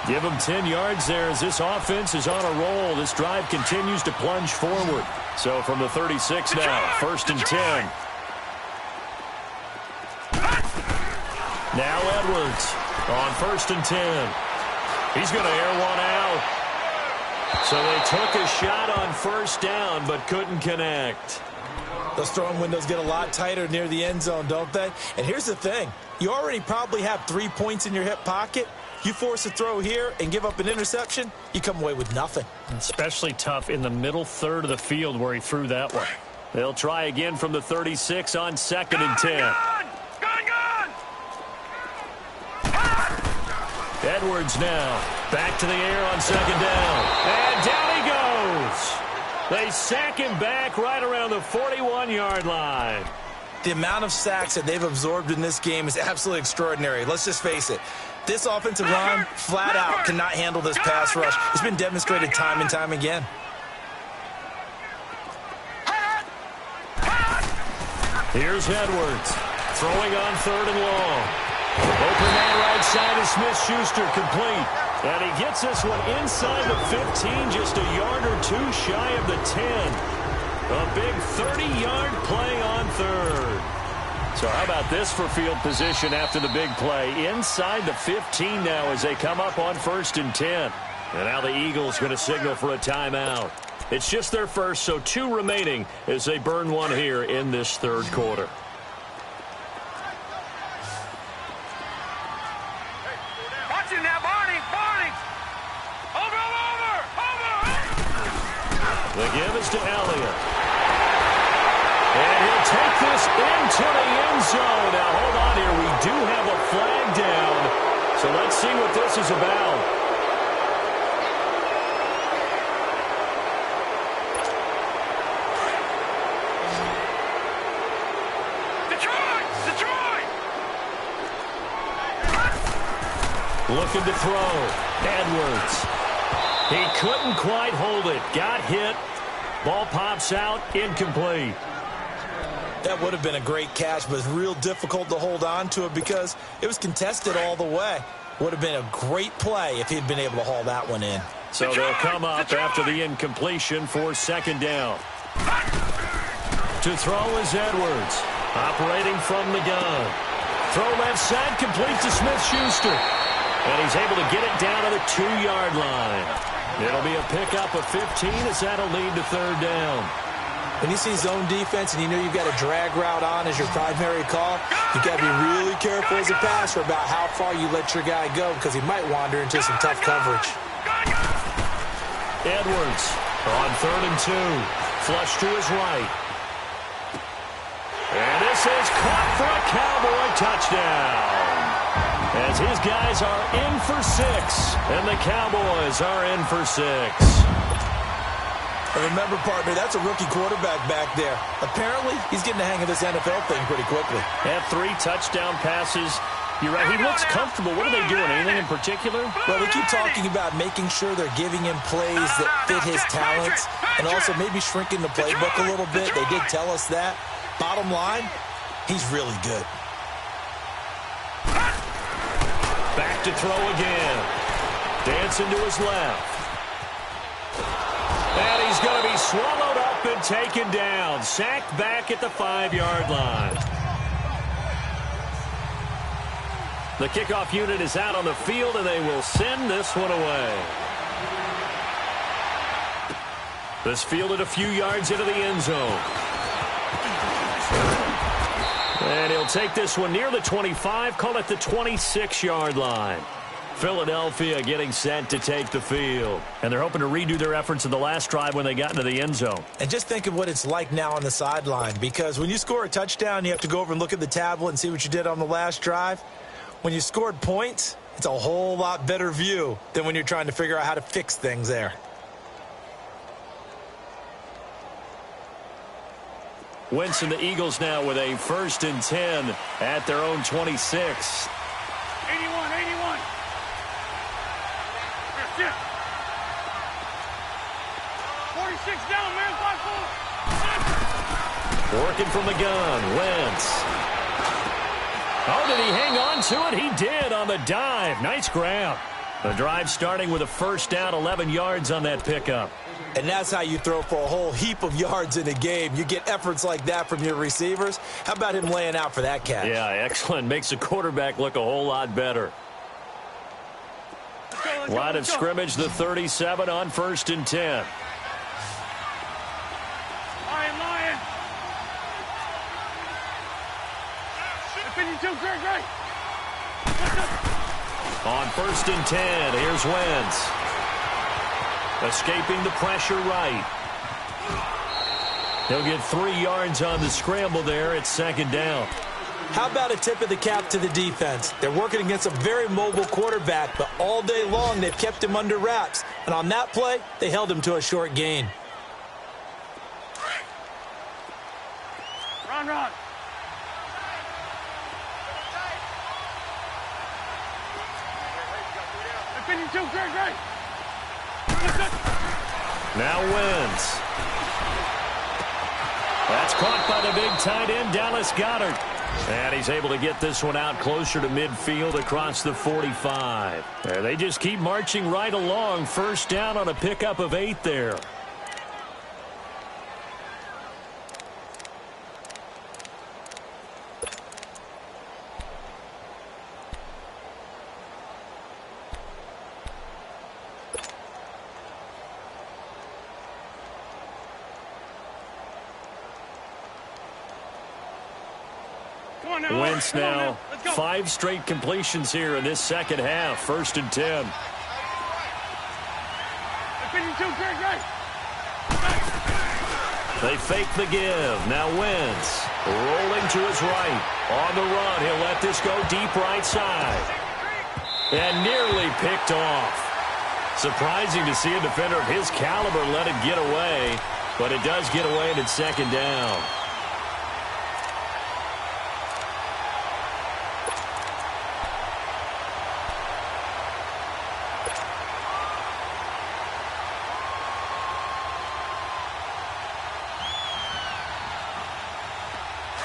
S1: Give him 10 yards there as this offense is on a roll. This drive continues to plunge forward. So from the 36 now, 1st and 10. Now Edwards on 1st and 10. He's going to air one out. So they took a shot on 1st down but couldn't connect.
S2: Those throwing windows get a lot tighter near the end zone, don't they? And here's the thing. You already probably have 3 points in your hip pocket. You force a throw here and give up an interception, you come away with nothing.
S1: Especially tough in the middle third of the field where he threw that one. They'll try again from the 36 on 2nd and 10. Edwards now back to the air on 2nd down. And down he goes. They sack him back right around the 41-yard line.
S2: The amount of sacks that they've absorbed in this game is absolutely extraordinary. Let's just face it. This offensive line, flat out, cannot handle this pass rush. It's been demonstrated time and time again.
S1: Here's Edwards throwing on 3rd and long. Open man right side of Smith-Schuster, complete. And he gets this one inside the 15, just a yard or 2 shy of the 10. A big 30-yard play on 3rd. So how about this for field position after the big play? Inside the 15 now as they come up on 1st and 10. And now the Eagles going to signal for a timeout. It's just their first, so 2 remaining as they burn one here in this 3rd quarter. The give is to Elliott. And he'll take this into the end zone. Now, hold on here. We do have a flag down. So let's see what this is about. Detroit! Looking to throw. Edwards. He couldn't quite hold it. Got hit. Ball pops out. Incomplete.
S2: That would have been a great catch, but it's real difficult to hold on to it because it was contested all the way. Would have been a great play if he'd been able to haul that one in.
S1: So they'll come up after the incompletion for second down. To throw is Edwards. Operating from the gun. Throw left side, complete to Smith-Schuster. And he's able to get it down to the 2-yard line. It'll be a pickup of 15 as that'll lead to third down.
S2: When you see zone defense and you know you've got a drag route on as your primary call, you've got to be really careful as a passer about how far you let your guy go because he might wander into some tough coverage.
S1: Edwards on 3rd and 2. Flush to his right. And this is caught for a Cowboy touchdown. As his guys are in for 6, and the Cowboys are in for 6.
S2: And remember, partner, that's a rookie quarterback back there. Apparently, he's getting the hang of this NFL thing pretty quickly.
S1: Had 3 touchdown passes. You're right, he looks comfortable. What are they doing? Anything in particular?
S2: Well, they keep talking about making sure they're giving him plays that fit his talents and also maybe shrinking the playbook a little bit. They did tell us that. Bottom line, he's really good.
S1: Back to throw again. Dancing to his left. And he's going to be swallowed up and taken down. Sacked back at the 5-yard line. The kickoff unit is out on the field, and they will send this one away. This fielded a few yards into the end zone. And he'll take this one near the 25, call it the 26-yard line. Philadelphia getting set to take the field. And they're hoping to redo their efforts in the last drive when they got into the end zone.
S2: And just think of what it's like now on the sideline, because when you score a touchdown, you have to go over and look at the tablet and see what you did on the last drive. When you scored points, it's a whole lot better view than when you're trying to figure out how to fix things there.
S1: Wentz and the Eagles now with a 1st and 10 at their own 26.
S3: 81, 81. That's it. 46 down, man. 5-4.
S1: Working from the gun, Wentz. Oh, did he hang on to it? He did on the dive. Nice grab. The drive starting with a 1st down, 11 yards on that pickup.
S2: And that's how you throw for a whole heap of yards in a game. You get efforts like that from your receivers. How about him laying out for that catch?
S1: Yeah, excellent. Makes the quarterback look a whole lot better. Line of scrimmage, the 37 on 1st and 10.
S3: Lion. 52, great.
S1: On 1st and 10, here's Wentz. Escaping the pressure right. He'll get 3 yards on the scramble there. It's 2nd down.
S2: How about a tip of the cap to the defense? They're working against a very mobile quarterback, but all day long they've kept him under wraps. And on that play, they held him to a short gain.
S3: Run. 52, great.
S1: Now Wentz. That's caught by the big tight end, Dallas Goedert. And he's able to get this one out closer to midfield across the 45. And they just keep marching right along. 1st down on a pickup of 8 there. Wentz now 5 straight completions here in this 2nd half. 1st and 10.
S3: 52, great.
S1: They fake the give. Now Wentz rolling to his right. On the run, he'll let this go deep right side. And nearly picked off. Surprising to see a defender of his caliber let it get away. But it does get away and it's 2nd down.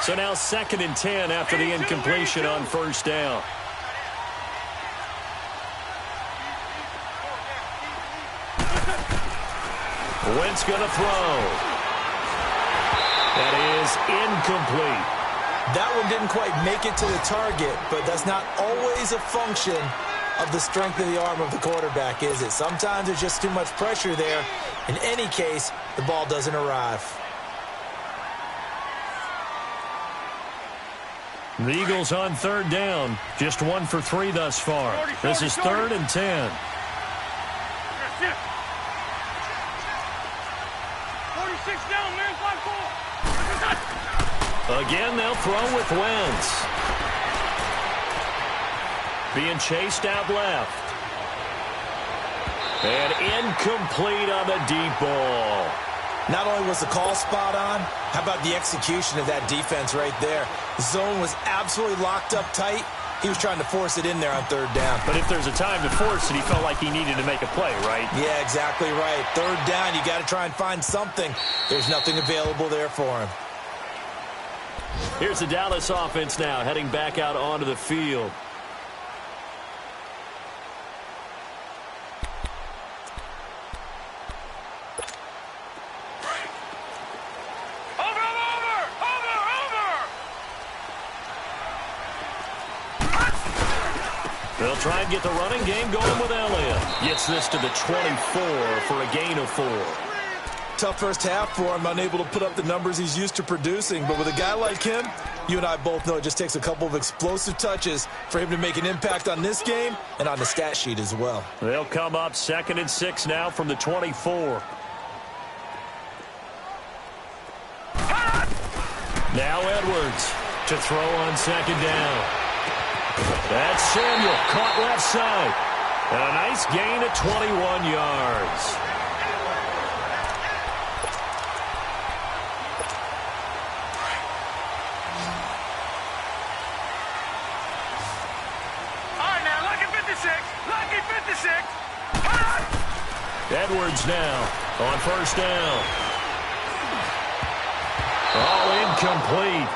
S1: So now 2nd and 10 after the incompletion on first down. Wentz going to throw. That is incomplete.
S2: That one didn't quite make it to the target, but that's not always a function of the strength of the arm of the quarterback, is it? Sometimes there's just too much pressure there. In any case, the ball doesn't arrive.
S1: The Eagles on 3rd down. Just 1 for 3 thus far. This is 3rd and 10.
S3: 46 down, man. 5-4.
S1: Again, they'll throw with Wentz. Being chased out left. And incomplete on the deep ball.
S2: Not only was the call spot on, how about the execution of that defense right there? The zone was absolutely locked up tight. He was trying to force it in there on 3rd down.
S1: But if there's a time to force it, he felt like he needed to make a play, right?
S2: Yeah, exactly right. 3rd down, you got to try and find something. There's nothing available there for him.
S1: Here's the Dallas offense now, heading back out onto the field. They'll try and get the running game going with Elliott. Gets this to the 24 for a gain of 4.
S2: Tough first half for him, unable to put up the numbers he's used to producing. But with a guy like him, you and I both know it just takes a couple of explosive touches for him to make an impact on this game and on the stat sheet as well.
S1: They'll come up 2nd and 6 now from the 24. Now Edwards to throw on 2nd down. That's Samuel, caught left side. And a nice gain of 21 yards.
S3: All right, now, lucky 56. Lucky 56.
S1: Edwards now on 1st down. All incomplete.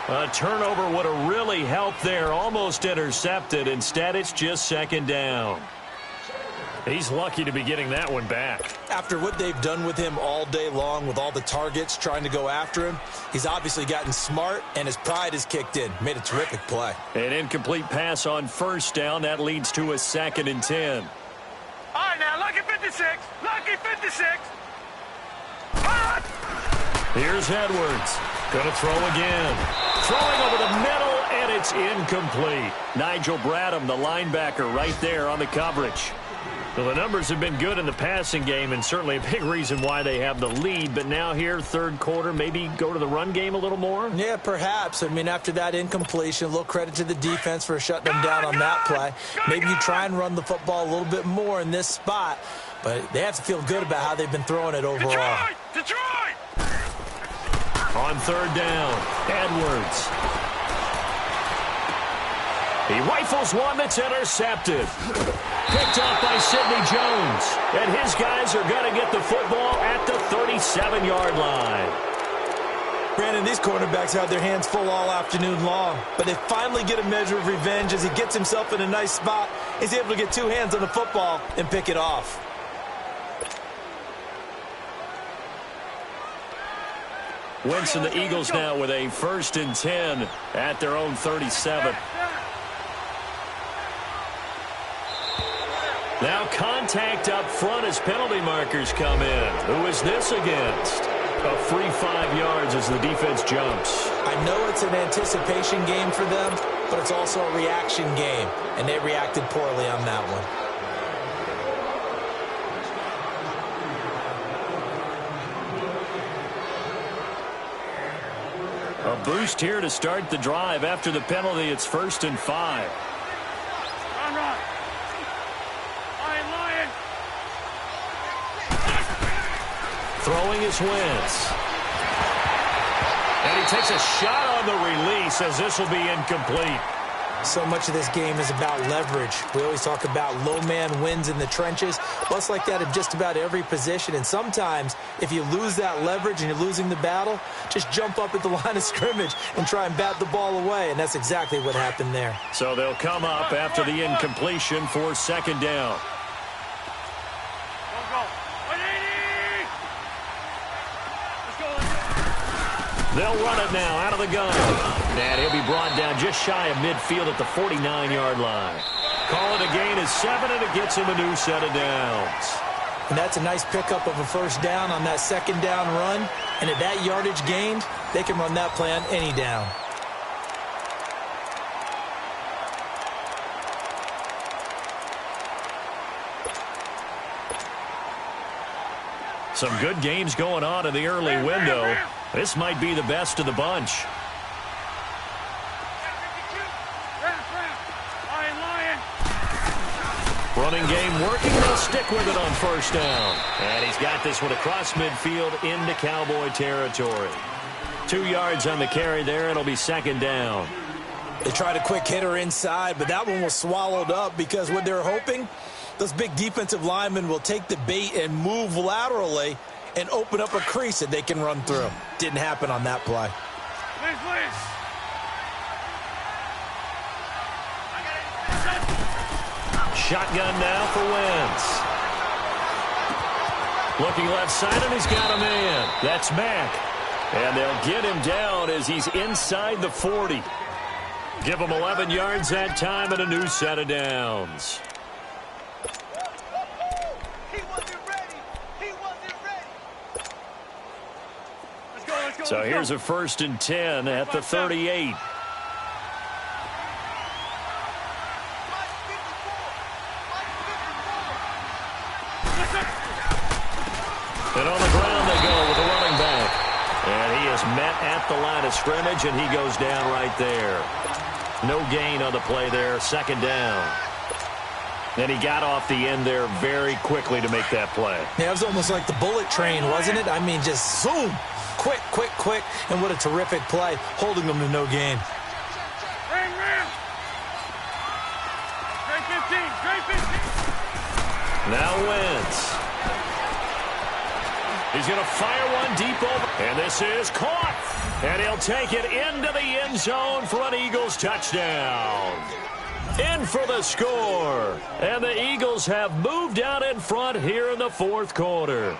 S1: A turnover would have really helped there. Almost intercepted. Instead, it's just 2nd down. He's lucky to be getting that one back.
S2: After what they've done with him all day long with all the targets trying to go after him, he's obviously gotten smart, and his pride has kicked in. Made a terrific play.
S1: An incomplete pass on 1st down. That leads to a 2nd and 10.
S3: All right, now, lucky 56. Lucky 56.
S1: Here's Edwards. Going to throw again. Throwing over the middle, and it's incomplete. Nigel Bradham, the linebacker, right there on the coverage. Well, the numbers have been good in the passing game, and certainly a big reason why they have the lead. But now here, 3rd quarter, maybe go to the run game a little more?
S2: Yeah, perhaps. I mean, after that incompletion, a little credit to the defense for shutting them down on that play. Maybe you try and run the football a little bit more in this spot. But they have to feel good about how they've been throwing it overall.
S3: Detroit!
S1: On 3rd down, Edwards. He rifles one that's intercepted. Picked up by Sidney Jones. And his guys are going to get the football at the 37-yard line.
S2: Brandon, these cornerbacks had their hands full all afternoon long, but they finally get a measure of revenge as he gets himself in a nice spot. He's able to get 2 hands on the football and pick it off.
S1: Wentz and the Eagles now with a 1st and 10 at their own 37. Now contact up front as penalty markers come in. Who is this against? A free 5 yards as the defense jumps.
S2: I know it's an anticipation game for them, but it's also a reaction game, and they reacted poorly on that one.
S1: A boost here to start the drive. After the penalty, it's 1st and 5.
S3: Run. Lion.
S1: Throwing is Wentz. And he takes a shot on the release as this will be incomplete.
S2: So much of this game is about leverage. We always talk about low man wins in the trenches. Well, it's like that in just about every position. And sometimes, if you lose that leverage and you're losing the battle, just jump up at the line of scrimmage and try and bat the ball away. And that's exactly what happened there.
S1: So they'll come up after the incompletion for second down. They'll run it now out of the gun. And he'll be brought down just shy of midfield at the 49-yard line. Call it a gain of 7, and it gets him a new set of downs.
S2: And that's a nice pickup of a first down on that second down run. And at that yardage gained, they can run that play on any down.
S1: Some good games going on in the early window. This might be the best of the bunch. Running game working. They'll stick with it on first down. And he's got this one across midfield into Cowboy territory. 2 yards on the carry there. It'll be second down.
S2: They tried a quick hitter inside, but that one was swallowed up because what they're hoping, those big defensive linemen will take the bait and move laterally and open up a crease that they can run through. Didn't happen on that play.
S1: Shotgun now for Wentz. Looking left side, and he's got a man. That's Mack. And they'll get him down as he's inside the 40. Give him 11 yards that time and a new set of downs. So here's a 1st and 10 at the 38. And on the ground they go with a running back. And he is met at the line of scrimmage, and he goes down right there. No gain on the play there, second down. And he got off the end there very quickly to make that play.
S2: Yeah, it was almost like the bullet train, wasn't it? I mean, just zoom. Quick, quick, quick. And what a terrific play, holding them to no gain.
S1: Now Wentz. He's going to fire one deep over. And this is caught. And he'll take it into the end zone for an Eagles touchdown. In for the score. And the Eagles have moved out in front here in the fourth quarter.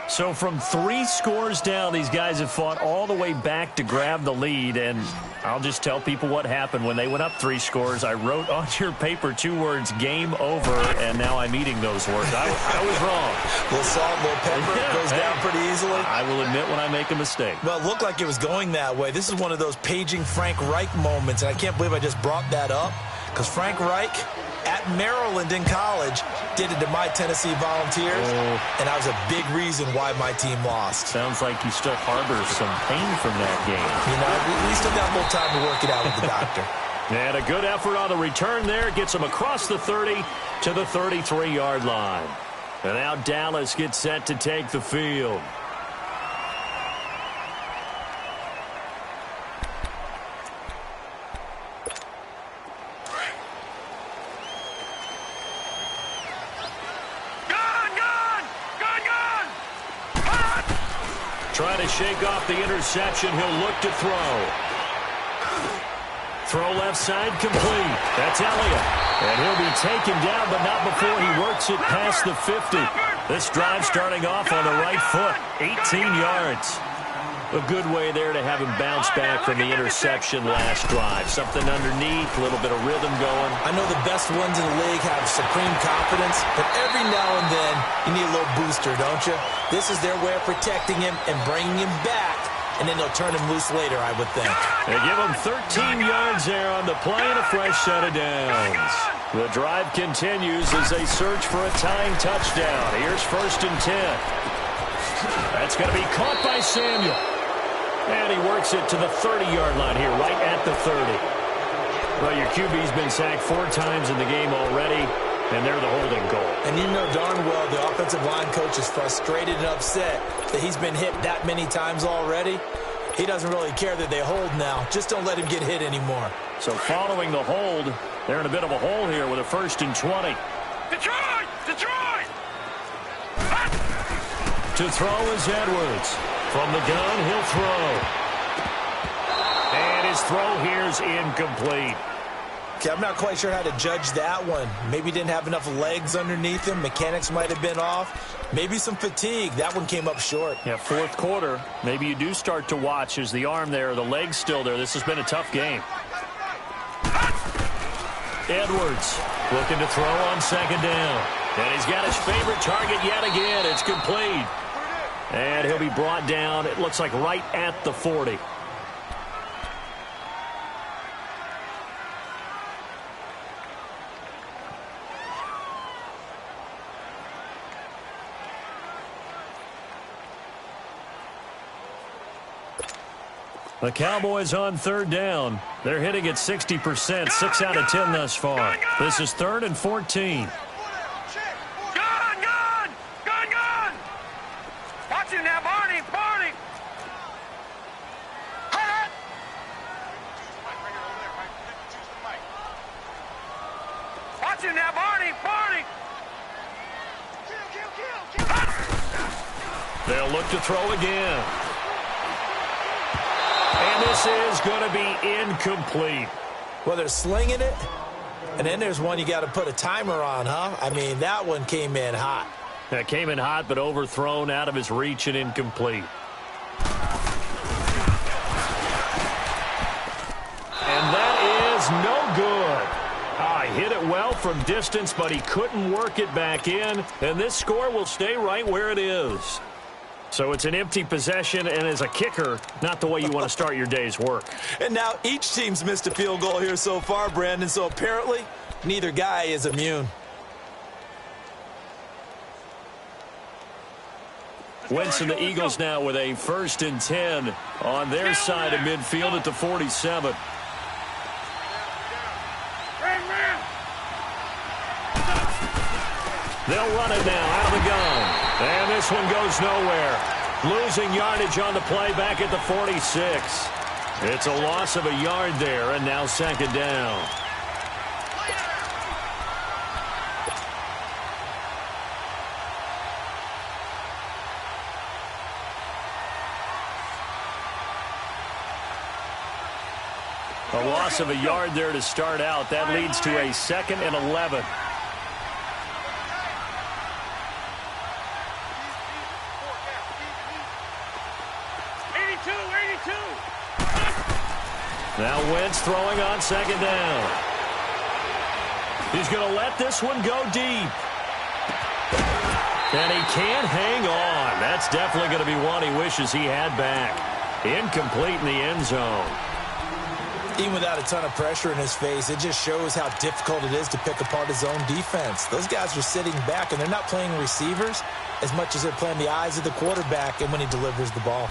S1: So from 3 scores down, these guys have fought all the way back to grab the lead. And I'll just tell people what happened when they went up 3 scores. I wrote on your paper 2 words, game over, and now I'm eating those words. I was wrong.
S2: A little salt, a little pepper, it goes down pretty easily.
S1: I will admit when I make a mistake.
S2: Well, it looked like it was going that way. This is one of those paging Frank Reich moments, and I can't believe I just brought that up, because Frank Reich at Maryland in college did it to my Tennessee Volunteers, and that was a big reason why my team lost.
S1: Sounds like you still harbor some pain from that game.
S2: You know, we still got a little time to work it out with the doctor.
S1: And a good effort on the return there. Gets him across the 30 to the 33-yard line. And now Dallas gets set to take the field. Trying to shake off the interception. He'll look to throw. Throw left side complete. That's Elliott. And he'll be taken down, but not before he works it past the 50. This drive starting off on the right foot. 18 yards. A good way there to have him bounce back from the interception last drive. Something underneath, a little bit of rhythm going.
S2: I know the best ones in the league have supreme confidence, but every now and then you need a little booster, don't you? This is their way of protecting him and bringing him back, and then they'll turn him loose later, I would think.
S1: They give him 13 yards there on the play and a fresh set of downs. The drive continues as they search for a tying touchdown. Here's 1st and 10. That's going to be caught by Samuel. And he works it to the 30-yard line here, right at the 30. Well, your QB's been sacked 4 times in the game already, and they're the holding goal.
S2: And you know darn well the offensive line coach is frustrated and upset that he's been hit that many times already. He doesn't really care that they hold now. Just don't let him get hit anymore.
S1: So following the hold, they're in a bit of a hole here with a 1st and 20.
S3: Detroit! Detroit!
S1: To throw is Edwards. From the gun, he'll throw. And his throw here's incomplete.
S2: Okay, I'm not quite sure how to judge that one. Maybe didn't have enough legs underneath him. Mechanics might have been off. Maybe some fatigue. That one came up short.
S1: Yeah, 4th quarter. Maybe you do start to watch as the arm there, the leg's still there. This has been a tough game. Edwards looking to throw on 2nd down. And he's got his favorite target yet again. It's complete. And he'll be brought down, it looks like right at the 40. The Cowboys on 3rd down. They're hitting at 60%, 6 out of 10 thus far. This is 3rd and 14.
S3: Watch him now, Barney! Barney! Watch him now, Barney! Barney!
S1: They'll look to throw again. And this is going to be incomplete.
S2: Well, they're slinging it, and then there's one you got to put a timer on, huh? I mean, that one came in hot.
S1: That came in hot, but overthrown out of his reach and incomplete. And that is no good. He hit it well from distance, but he couldn't work it back in. And this score will stay right where it is. So it's an empty possession, and as a kicker, not the way you want to start your day's work.
S2: And now each team's missed a field goal here so far, Brandon, so apparently neither guy is immune.
S1: Wentz and the Eagles now with a 1st and 10 on their side of midfield at the 47. They'll run it now out of the gun. And this one goes nowhere. Losing yardage on the play back at the 46. It's a loss of a yard there, and now 2nd down. A loss of a yard there to start out. That leads to a 2nd and 11. Now Wentz throwing on 2nd down. He's going to let this one go deep. And he can't hang on. That's definitely going to be one he wishes he had back. Incomplete in the end zone.
S2: Even without a ton of pressure in his face, it just shows how difficult it is to pick apart his own defense. Those guys are sitting back, and they're not playing receivers as much as they're playing the eyes of the quarterback and when he delivers the ball.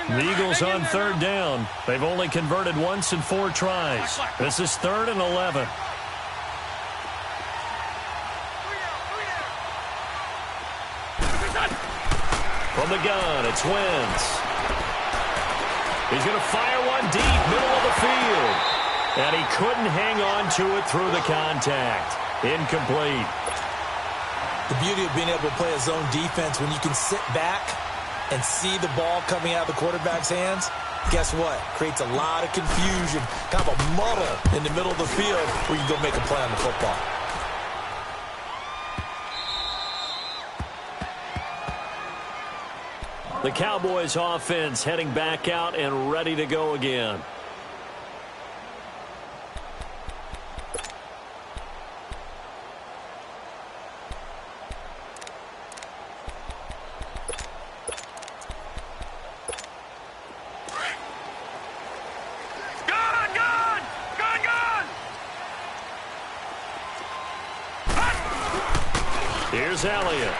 S1: The Eagles on 3rd down. They've only converted once in 4 tries. This is 3rd and 11. From the gun, it's Wentz. He's going to fire one deep, middle of the field. And he couldn't hang on to it through the contact. Incomplete.
S2: The beauty of being able to play a zone defense when you can sit back and see the ball coming out of the quarterback's hands, guess what? Creates a lot of confusion, kind of a muddle in the middle of the field where you can go make a play on the football.
S1: The Cowboys offense heading back out and ready to go again. Here's Elliott.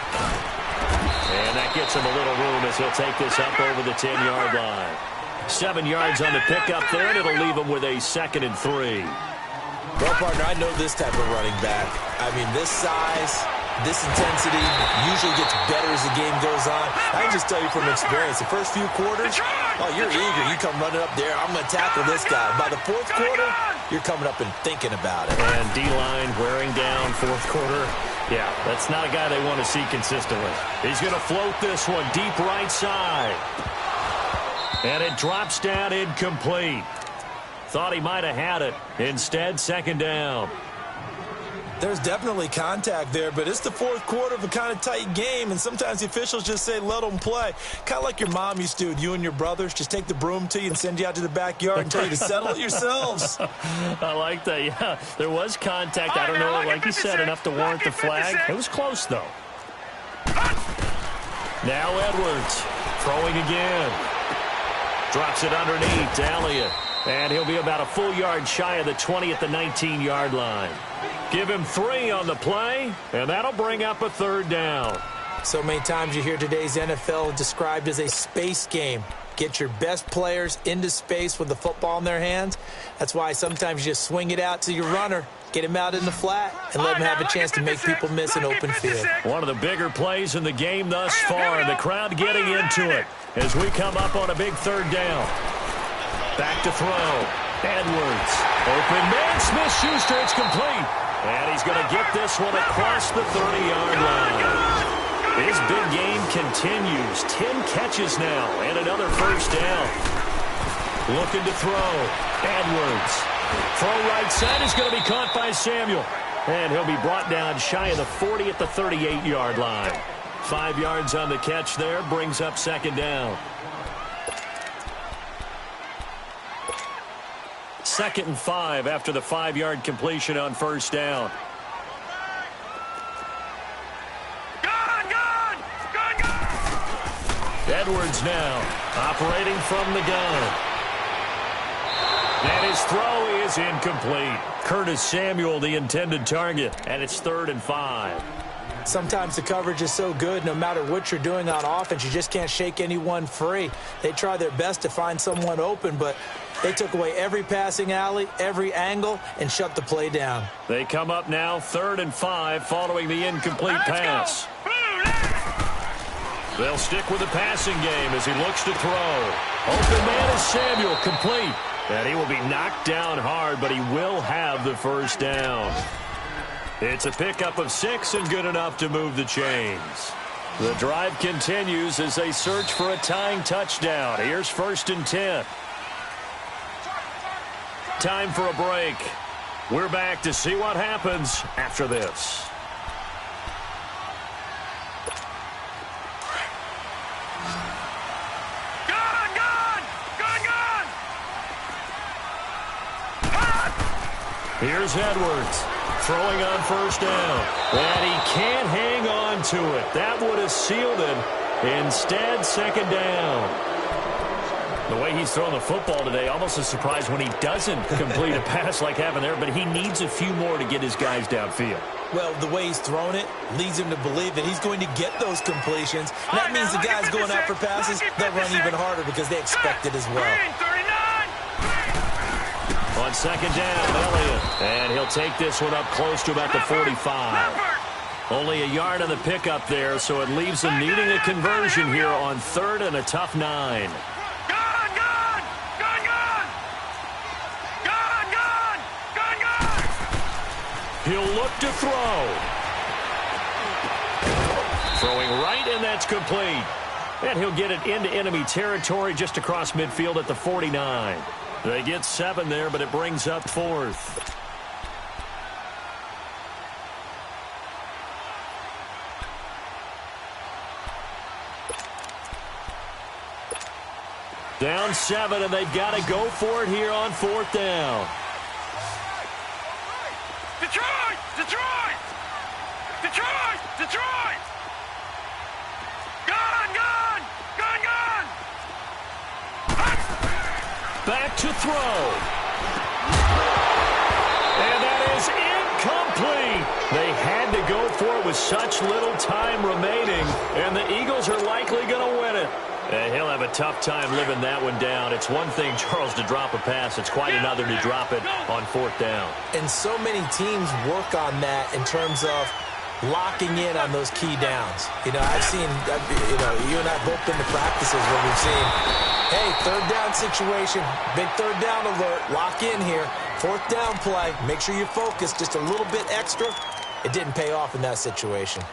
S1: And that gets him a little room as he'll take this up over the 10-yard line. 7 yards on the pickup there, and it'll leave him with a 2nd and 3.
S2: Well, partner, I know this type of running back. I mean, this size, this intensity usually gets better as the game goes on. I can just tell you from experience, the first few quarters, oh, you're eager. You come running up there, I'm going to tackle this guy. By the fourth quarter, you're coming up and thinking about it.
S1: And D-line wearing down fourth quarter. Yeah, that's not a guy they want to see consistently. He's going to float this one deep right side. And it drops down incomplete. Thought he might have had it. Instead, second down.
S2: There's definitely contact there, but it's the fourth quarter of a kind of tight game, and sometimes the officials just say, let them play. Kind of like your mom used to with you and your brothers. Just take the broom to you and send you out to the backyard and tell you to settle it yourselves.
S1: I like that, yeah. There was contact. I don't know, like you said, enough to warrant the flag. It was close, though. Now Edwards throwing again. Drops it underneath to Elliott. And he'll be about a full yard shy of the 20 at the 19-yard line. Give him 3 on the play, and that'll bring up a third down.
S2: So many times you hear today's NFL described as a space game. Get your best players into space with the football in their hands. That's why sometimes you just swing it out to your runner, get him out in the flat, and let him have a chance to make people miss an open field.
S1: One of the bigger plays in the game thus far, and the crowd getting into it as we come up on a big third down. Back to throw. Edwards. Open man. Smith-Schuster. It's complete. And he's going to get this one across the 30-yard line. His big game continues. 10 catches now and another first down. Looking to throw. Edwards. Throw right side is going to be caught by Samuel. And he'll be brought down shy of the 40 at the 38-yard line. 5 yards on the catch there. Brings up second down. 2nd and 5 after the 5-yard completion on first down. Edwards now operating from the gun. And his throw is incomplete. Curtis Samuel, the intended target, and it's 3rd and 5.
S2: Sometimes the coverage is so good, no matter what you're doing on offense, you just can't shake anyone free. They try their best to find someone open, but they took away every passing alley, every angle, and shut the play down.
S1: They come up now 3rd and 5 following the incomplete pass. They'll stick with the passing game as he looks to throw. Open man is Samuel, complete. And he will be knocked down hard, but he will have the first down. It's a pickup of 6 and good enough to move the chains. The drive continues as they search for a tying touchdown. Here's 1st and 10. Time for a break. We're back to see what happens after this. Here's Edwards throwing on first down. And he can't hang on to it. That would have sealed it. Instead, second down. The way he's throwing the football today, almost a surprise when he doesn't complete a pass like happened there, but he needs a few more to get his guys downfield.
S2: Well, the way he's thrown it leads him to believe that he's going to get those completions. And that means the guys going out for passes, they'll run even harder because they expect it as well.
S1: On second down, Elliott. And he'll take this one up close to about the 45. Only a yard on the pickup there, so it leaves him needing a conversion here on 3rd and a tough 9. He'll look to throw. Throwing right, and that's complete. And he'll get it into enemy territory just across midfield at the 49. They get 7 there, but it brings up 4th. Down 7, and they've got to go for it here on 4th down.
S3: Detroit! Detroit! Detroit! Detroit! Gone! Gone! Gone! Gone!
S1: Back to throw. And that is incomplete. They had to go for it with such little time remaining, and the Eagles are likely going to win it. And he'll have a tough time living that one down. It's one thing, Charles, to drop a pass. It's quite another to drop it on 4th down.
S2: And so many teams work on that in terms of locking in on those key downs. I've seen, you and I both been to practices where we've seen, hey, 3rd down situation, big 3rd down alert, lock in here, 4th down play, make sure you focus just a little bit extra. It didn't pay off in that situation.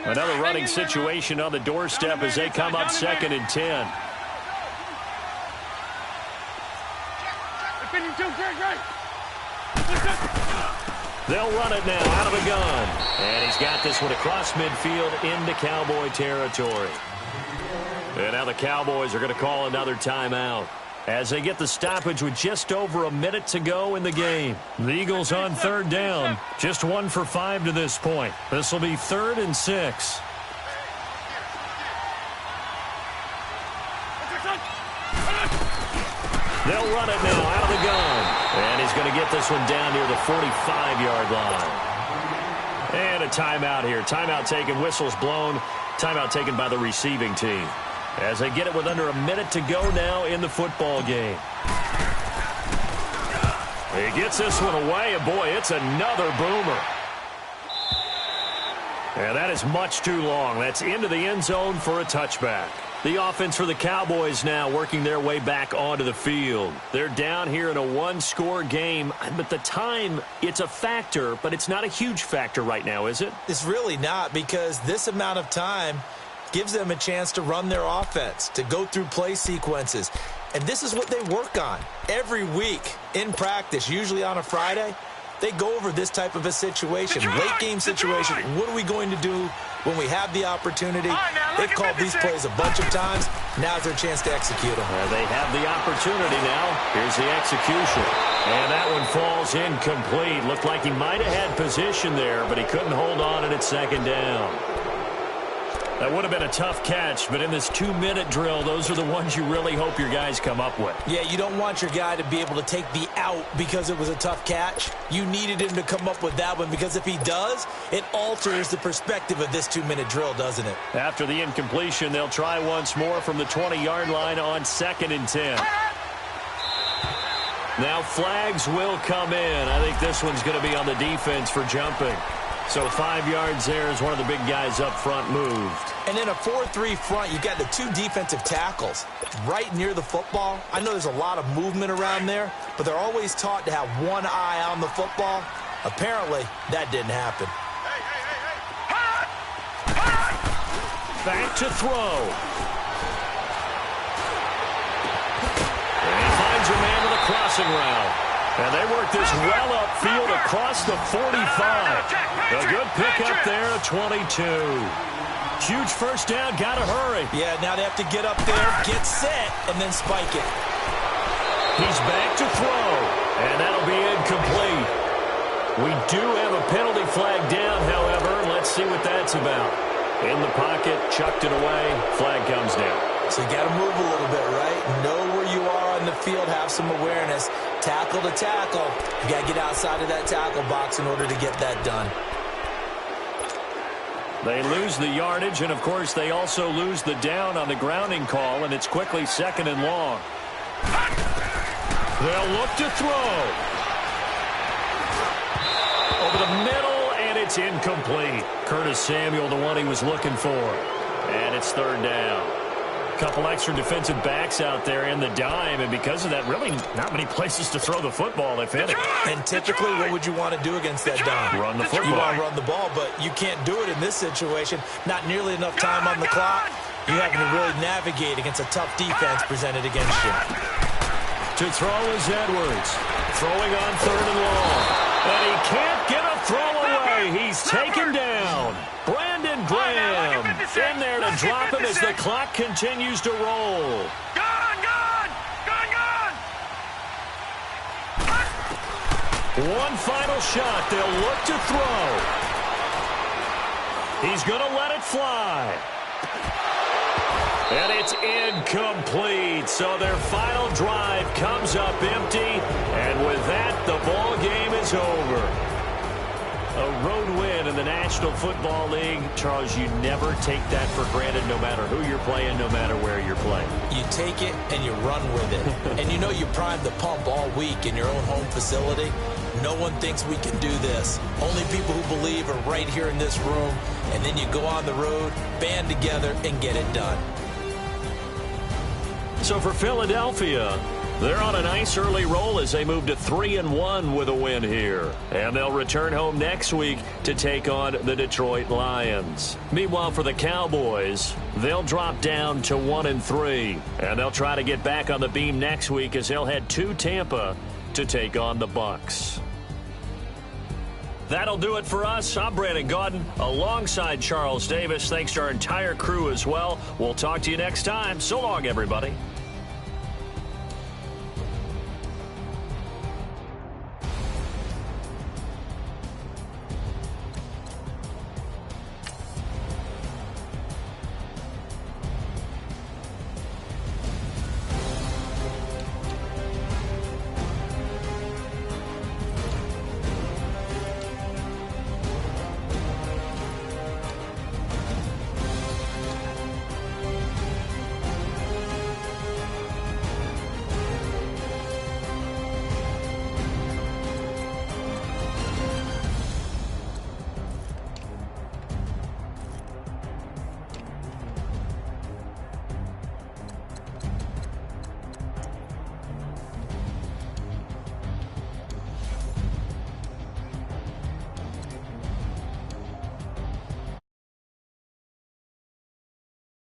S1: Another running situation on the doorstep as they come up 2nd and 10. They'll run it now out of the gun. And he's got this one across midfield into Cowboy territory. And now the Cowboys are going to call another timeout as they get the stoppage with just over a minute to go in the game. The Eagles on 3rd down. Just 1 for 5 to this point. This will be 3rd and 6. They'll run it now out of the gun. And he's going to get this one down near the 45-yard line. And a timeout here. Timeout taken, whistles blown. Timeout taken by the receiving team as they get it with under a minute to go now in the football game. He gets this one away, and boy, it's another boomer. And that is much too long. That's into the end zone for a touchback. The offense for the Cowboys now working their way back onto the field. They're down here in a 1-score game, but the time, it's a factor, but it's not a huge factor right now, is it?
S2: It's really not, because this amount of time gives them a chance to run their offense, to go through play sequences. And this is what they work on every week in practice, usually on a Friday. They go over this type of a situation, late game situation. What are we going to do when we have the opportunity? They've called these plays a bunch of times. Now's their chance to execute them.
S1: They have the opportunity now. Here's the execution. And that one falls incomplete. Looked like he might have had position there, but he couldn't hold on, and it's 2nd down. That would have been a tough catch, but in this 2-minute drill, those are the ones you really hope your guys come up with.
S2: Yeah, you don't want your guy to be able to take the out because it was a tough catch. You needed him to come up with that one, because if he does, it alters the perspective of this 2-minute drill, doesn't it?
S1: After the incompletion, they'll try once more from the 20-yard line on 2nd and 10. Now flags will come in. I think this one's going to be on the defense for jumping. So 5 yards there as one of the big guys up front moved.
S2: And in a 4-3 front, you've got the 2 defensive tackles right near the football. I know there's a lot of movement around there, but they're always taught to have one eye on the football. Apparently, that didn't happen.
S1: Back to throw. And he finds a man with a crossing route. And they work this well upfield across the 45. A good pickup there at 22. Huge first down, got to hurry.
S2: Yeah, now they have to get up there, get set, and then spike it.
S1: He's back to throw, and that'll be incomplete. We do have a penalty flag down, however. Let's see what that's about. In the pocket, chucked it away, flag comes down.
S2: So you got to move a little bit, right? Know where you are on the field, have some awareness. Tackle to tackle. You got to get outside of that tackle box in order to get that done.
S1: They lose the yardage, and, of course, they also lose the down on the grounding call, and it's quickly 2nd and long. They'll look to throw. Over the middle, and it's incomplete. Curtis Samuel, the one he was looking for. And it's 3rd down. Couple extra defensive backs out there in the dime, and because of that, really not many places to throw the football, if any.
S2: And typically, what would you want to do against that dime?
S1: Run the football.
S2: You want to run the ball, but you can't do it in this situation. Not nearly enough time on the clock. You having to really navigate against a tough defense presented against you.
S1: To throw is Edwards. Throwing on 3rd and long. And he can't get a throw away. He's taken down. Brandon Graham in there to drop him as the clock continues to roll.
S3: Gone!
S1: One final shot. They'll look to throw. He's going to let it fly. And it's incomplete. So their final drive comes up empty. And with that, the ball game is over. A road win in the the National Football League, Charles, you never take that for granted no matter who you're playing, no matter where you're playing.
S2: You take it and you run with it. And you know you primed the pump all week in your own home facility. No one thinks we can do this. Only people who believe are right here in this room. And then you go on the road, band together, and get it done.
S1: So for Philadelphia, they're on a nice early roll as they move to 3-1 with a win here. And they'll return home next week to take on the Detroit Lions. Meanwhile, for the Cowboys, they'll drop down to 1-3. And they'll try to get back on the beam next week as they'll head to Tampa to take on the Bucs. That'll do it for us. I'm Brandon Gaudin alongside Charles Davis. Thanks to our entire crew as well. We'll talk to you next time. So long, everybody.